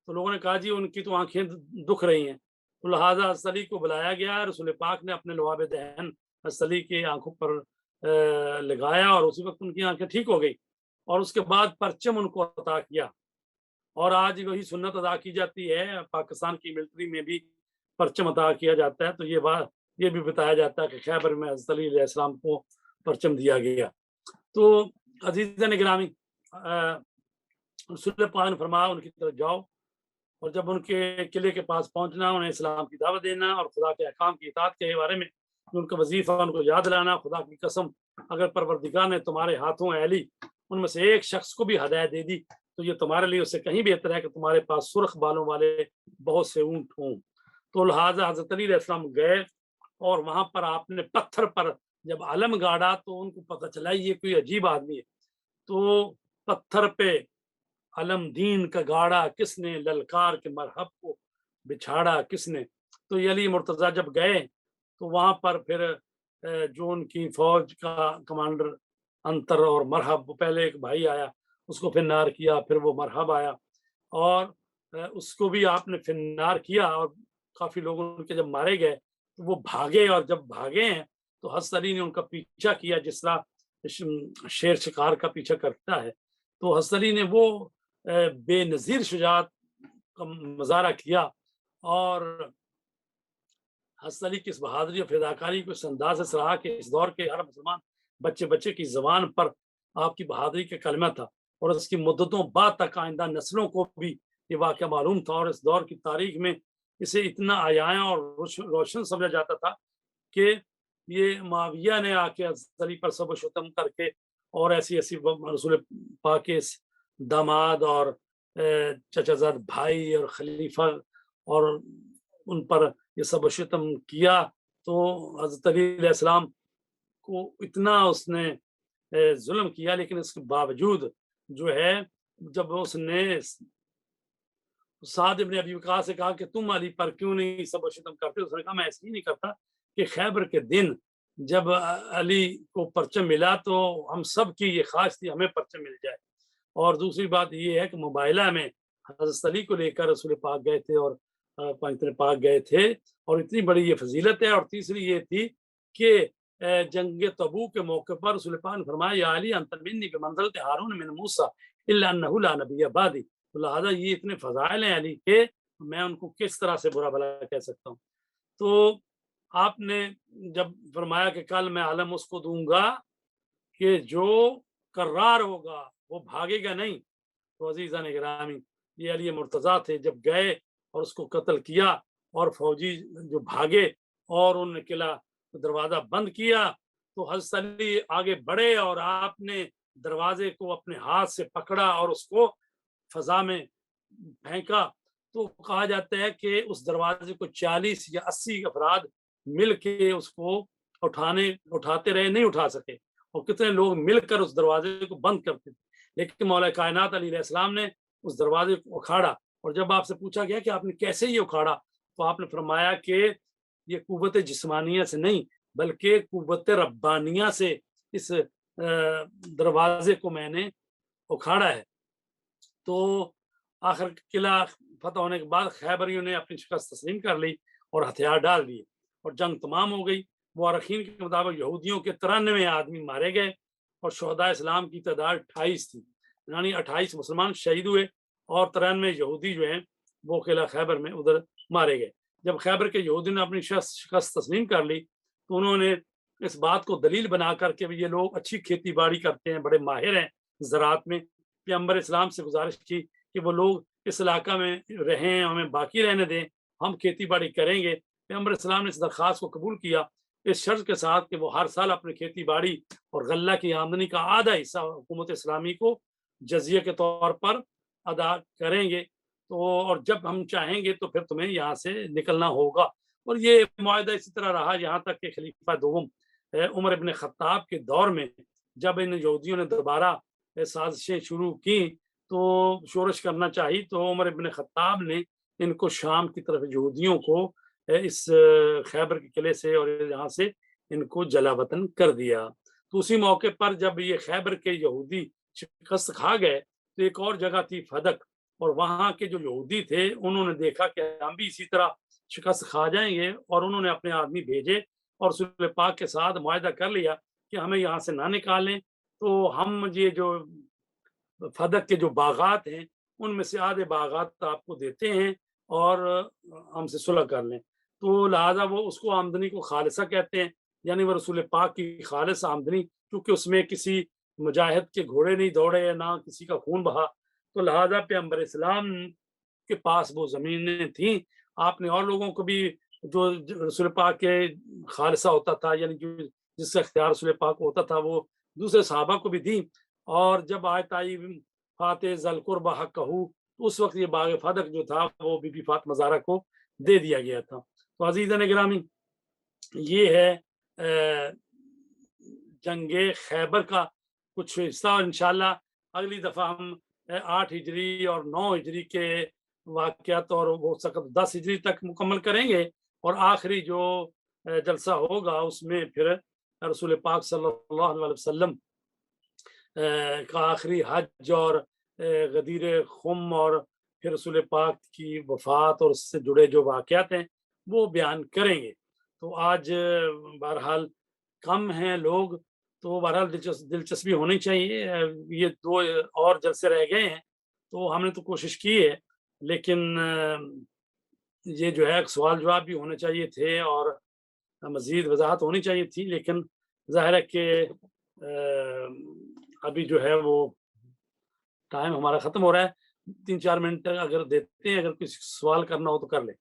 تو لوگوں نے کہا جی ان کی تو آنکھیں دکھ رہی ہیں۔ تو لہٰذا حضرت علی کو بلایا گیا، رسول پاک نے اپنے لعاب دہن حضرت علی کی آنکھوں پر لگایا، اور اسی وقت ان کی آنکھیں ٹھیک ہو گئی، اور اس کے بعد پرچم ان کو عطا کیا۔ اور آج وہی سنت ادا کی جاتی ہے، پاکستان کی ملٹری میں بھی پرچم عطا کیا جاتا ہے۔ تو یہ بھی بتایا جاتا ہے کہ خیبر میں حضرت علی علیہ السلام کو پرچم دیا گیا۔ تو عزیزان گرامی، رسول پاک نے فرمایا ان کی طرف جاؤ، اور جب ان کے قلعے کے پاس پہنچنا، انہیں اسلام کی دعوت دینا اور خدا کے احکام کی اطاعت کے بارے میں ان کا وظیفہ ان کو یاد دلانا۔ خدا کی قسم اگر پروردگار نے تمہارے ہاتھوں اے علی ان میں سے ایک شخص کو بھی ہدایت دے دی تو یہ تمہارے لیے اس سے کہیں بہتر ہے کہ تمہارے پاس سرخ بالوں والے بہت سے اونٹ ہوں۔ تو لہٰذا حضرت علی علیہ السلام گئے، اور وہاں پر آپ نے پتھر پر جب علم گاڑا تو ان کو پتہ چلا یہ کوئی عجیب آدمی ہے۔ تو پتھر پہ علم دین کا گاڑا کس نے، للکار کے مرحب کو بچھاڑا کس نے۔ تو یہ علی مرتضیٰ جب گئے تو وہاں پر پھر جو ان کی فوج کا کمانڈر انتر اور مرحب، پہلے ایک بھائی آیا اس کو فنار کیا، پھر وہ مرحب آیا اور اس کو بھی آپ نے فنار کیا، اور کافی لوگ ان کے جب مارے گئے تو وہ بھاگے، اور جب بھاگے ہیں تو حضرت علی نے ان کا پیچھا کیا جس طرح شیر شکار کا پیچھا کرتا ہے۔ تو حضرت علی نے وہ بے نظیر شجاعت کا مظاہرہ کیا، اور حضرت علی کی اس بہادری اور فداکاری کو اس انداز سے سراہا کہ اس دور کے ہر مسلمان بچے بچے کی زبان پر آپ کی بہادری کا کلمہ تھا، اور اس کی مدتوں بعد تک آئندہ نسلوں کو بھی یہ واقعہ معلوم تھا، اور اس دور کی تاریخ میں اسے اتنا عیاں اور روشن سمجھا جاتا تھا کہ یہ معاویہ نے آ کے حضرت علی پر سب و شتم کر کے، اور ایسی ایسی رسول پاک کے داماد اور چچا زاد بھائی اور خلیفہ اور ان پر یہ سب و شتم کیا۔ تو حضرت علی علیہ السلام کو اتنا اس نے ظلم کیا، لیکن اس کے باوجود جو ہے جب اس نے سعد ابن ابی وقاص سے کہا کہ تم علی پر کیوں نہیں سب و شتم کرتے، اس نے کہا میں ایسے ہی نہیں کرتا کہ خیبر کے دن جب علی کو پرچم ملا تو ہم سب کی یہ خواہش تھی ہمیں پرچم مل جائے۔ اور دوسری بات یہ ہے کہ مبائلہ میں حضرت علی کو لے کر رسول پاک گئے تھے اور پاکستان پاک گئے تھے، اور اتنی بڑی یہ فضیلت ہے۔ اور تیسری یہ تھی کہ جنگ تبوک کے موقع پر رسول پاک نے فرمایا یا علی انت منی بمنزلۃ ہارون من موسیٰ الا انہ لا نبی بعدی، تو لہٰذا یہ اتنے فضائل ہیں علی کے، میں ان کو کس طرح سے برا بھلا کہہ سکتا ہوں۔ تو آپ نے جب فرمایا کہ کل میں علم اس کو دوں گا کہ جو قرار ہوگا وہ بھاگے گا نہیں، تو عزیزان گرامی یہ علی مرتضیٰ تھے، جب گئے اور اس کو قتل کیا اور فوجی جو بھاگے اور انہوں نے قلعہ دروازہ بند کیا تو حضرت علی آگے بڑھے اور آپ نے دروازے کو اپنے ہاتھ سے پکڑا اور اس کو فضا میں پھینکا. تو کہا جاتا ہے کہ اس دروازے کو 40 یا 80 افراد مل کے اس کو اٹھاتے رہے, نہیں اٹھا سکے, اور کتنے لوگ مل کر اس دروازے کو بند کرتے تھے. لیکن مولا کائنات علیہ السلام نے اس دروازے کو اکھاڑا, اور جب آپ سے پوچھا گیا کہ آپ نے کیسے یہ اکھاڑا تو آپ نے فرمایا کہ یہ قوت جسمانیہ سے نہیں بلکہ قوت ربانیہ سے اس دروازے کو میں نے اکھاڑا ہے. تو آخر قلعہ فتح ہونے کے بعد خیبریوں نے اپنی شکست تسلیم کر لی اور ہتھیار ڈال دیے اور جنگ تمام ہو گئی. مورخین کے مطابق یہودیوں کے 93 آدمی مارے گئے اور شہداء اسلام کی تعداد 28 تھی, یعنی 28 مسلمان شہید ہوئے اور 93 یہودی جو ہیں وہ قلعہ خیبر میں ادھر مارے گئے. جب خیبر کے یہودیوں نے اپنی شکست تسلیم کر لی تو انہوں نے اس بات کو دلیل بنا کر کہ یہ لوگ اچھی کھیتی باڑی کرتے ہیں, بڑے ماہر ہیں زراعت میں, پیغمبر اسلام سے گزارش کی کہ وہ لوگ اس علاقہ میں رہیں, ہمیں باقی رہنے دیں, ہم کھیتی باڑی کریں گے. پیغمبر اسلام نے اس درخواست کو قبول کیا اس شرط کے ساتھ کہ وہ ہر سال اپنی کھیتی باڑی اور غلہ کی آمدنی کا آدھا حصہ حکومت اسلامی کو جزیہ کے طور پر ادا کریں گے, تو اور جب ہم چاہیں گے تو پھر تمہیں یہاں سے نکلنا ہوگا. اور یہ معاہدہ اسی طرح رہا یہاں تک کہ خلیفہ دوم عمر ابن خطاب کے دور میں جب ان یہودیوں نے دوبارہ سازشیں شروع کی تو شورش کرنا چاہی تو عمر ابن خطاب نے ان کو شام کی طرف یہودیوں کو اس خیبر کے قلعے سے اور یہاں سے ان کو جلا وطن کر دیا. تو اسی موقع پر جب یہ خیبر کے یہودی شکست کھا گئے تو ایک اور جگہ تھی فدق, اور وہاں کے جو یہودی تھے انہوں نے دیکھا کہ ہم بھی اسی طرح شکست کھا جائیں گے, اور انہوں نے اپنے آدمی بھیجے اور رسول پاک کے ساتھ معاہدہ کر لیا کہ ہمیں یہاں سے نہ نکالیں تو ہم یہ جو فدق کے جو باغات ہیں ان میں سے آدھے باغات آپ کو دیتے ہیں اور ہم سے صلح کر لیں. تو لہٰذا وہ اس کو آمدنی کو خالصہ کہتے ہیں, یعنی وہ رسول پاک کی خالص آمدنی, کیونکہ اس میں کسی مجاہد کے گھوڑے نہیں دوڑے نہ کسی کا خون بہا, تو لہٰذا پیغمبر اسلام کے پاس وہ زمینیں تھیں. آپ نے اور لوگوں کو بھی جو رسول پاک کے خالصہ ہوتا تھا, یعنی جو جس کا اختیار رسول پاک کو ہوتا تھا, وہ دوسرے صحابہ کو بھی دی. اور جب آیت آئی فاتح ذل قربہ حقہ, تو اس وقت یہ باغ فدق جو تھا وہ بی بی فاطمہ زہرا کو دے دیا گیا تھا. تو عزیزان گرامی, یہ ہے جنگ خیبر کا کچھ حصہ, اور انشاءاللہ اگلی دفعہ ہم 8 ہجری اور 9 ہجری کے واقعات اور ہو سکتا 10 ہجری تک مکمل کریں گے, اور آخری جو جلسہ ہوگا اس میں پھر رسول پاک صلی اللہ علیہ وسلم کا آخری حج اور غدیر خم اور پھر رسول پاک کی وفات اور اس سے جڑے جو واقعات ہیں وہ بیان کریں گے. تو آج بہرحال کم ہیں لوگ, تو بہرحال دلچسپی ہونی چاہیے. یہ 2 اور جلسے رہ گئے ہیں تو ہم نے تو کوشش کی ہے, لیکن یہ جو ہے سوال جواب بھی ہونے چاہیے تھے اور مزید وضاحت ہونی چاہیے تھی, لیکن ظاہر ہے کہ ابھی جو ہے وہ ٹائم ہمارا ختم ہو رہا ہے. 3-4 منٹ اگر دیتے ہیں, اگر کچھ سوال کرنا ہو تو کر لیں.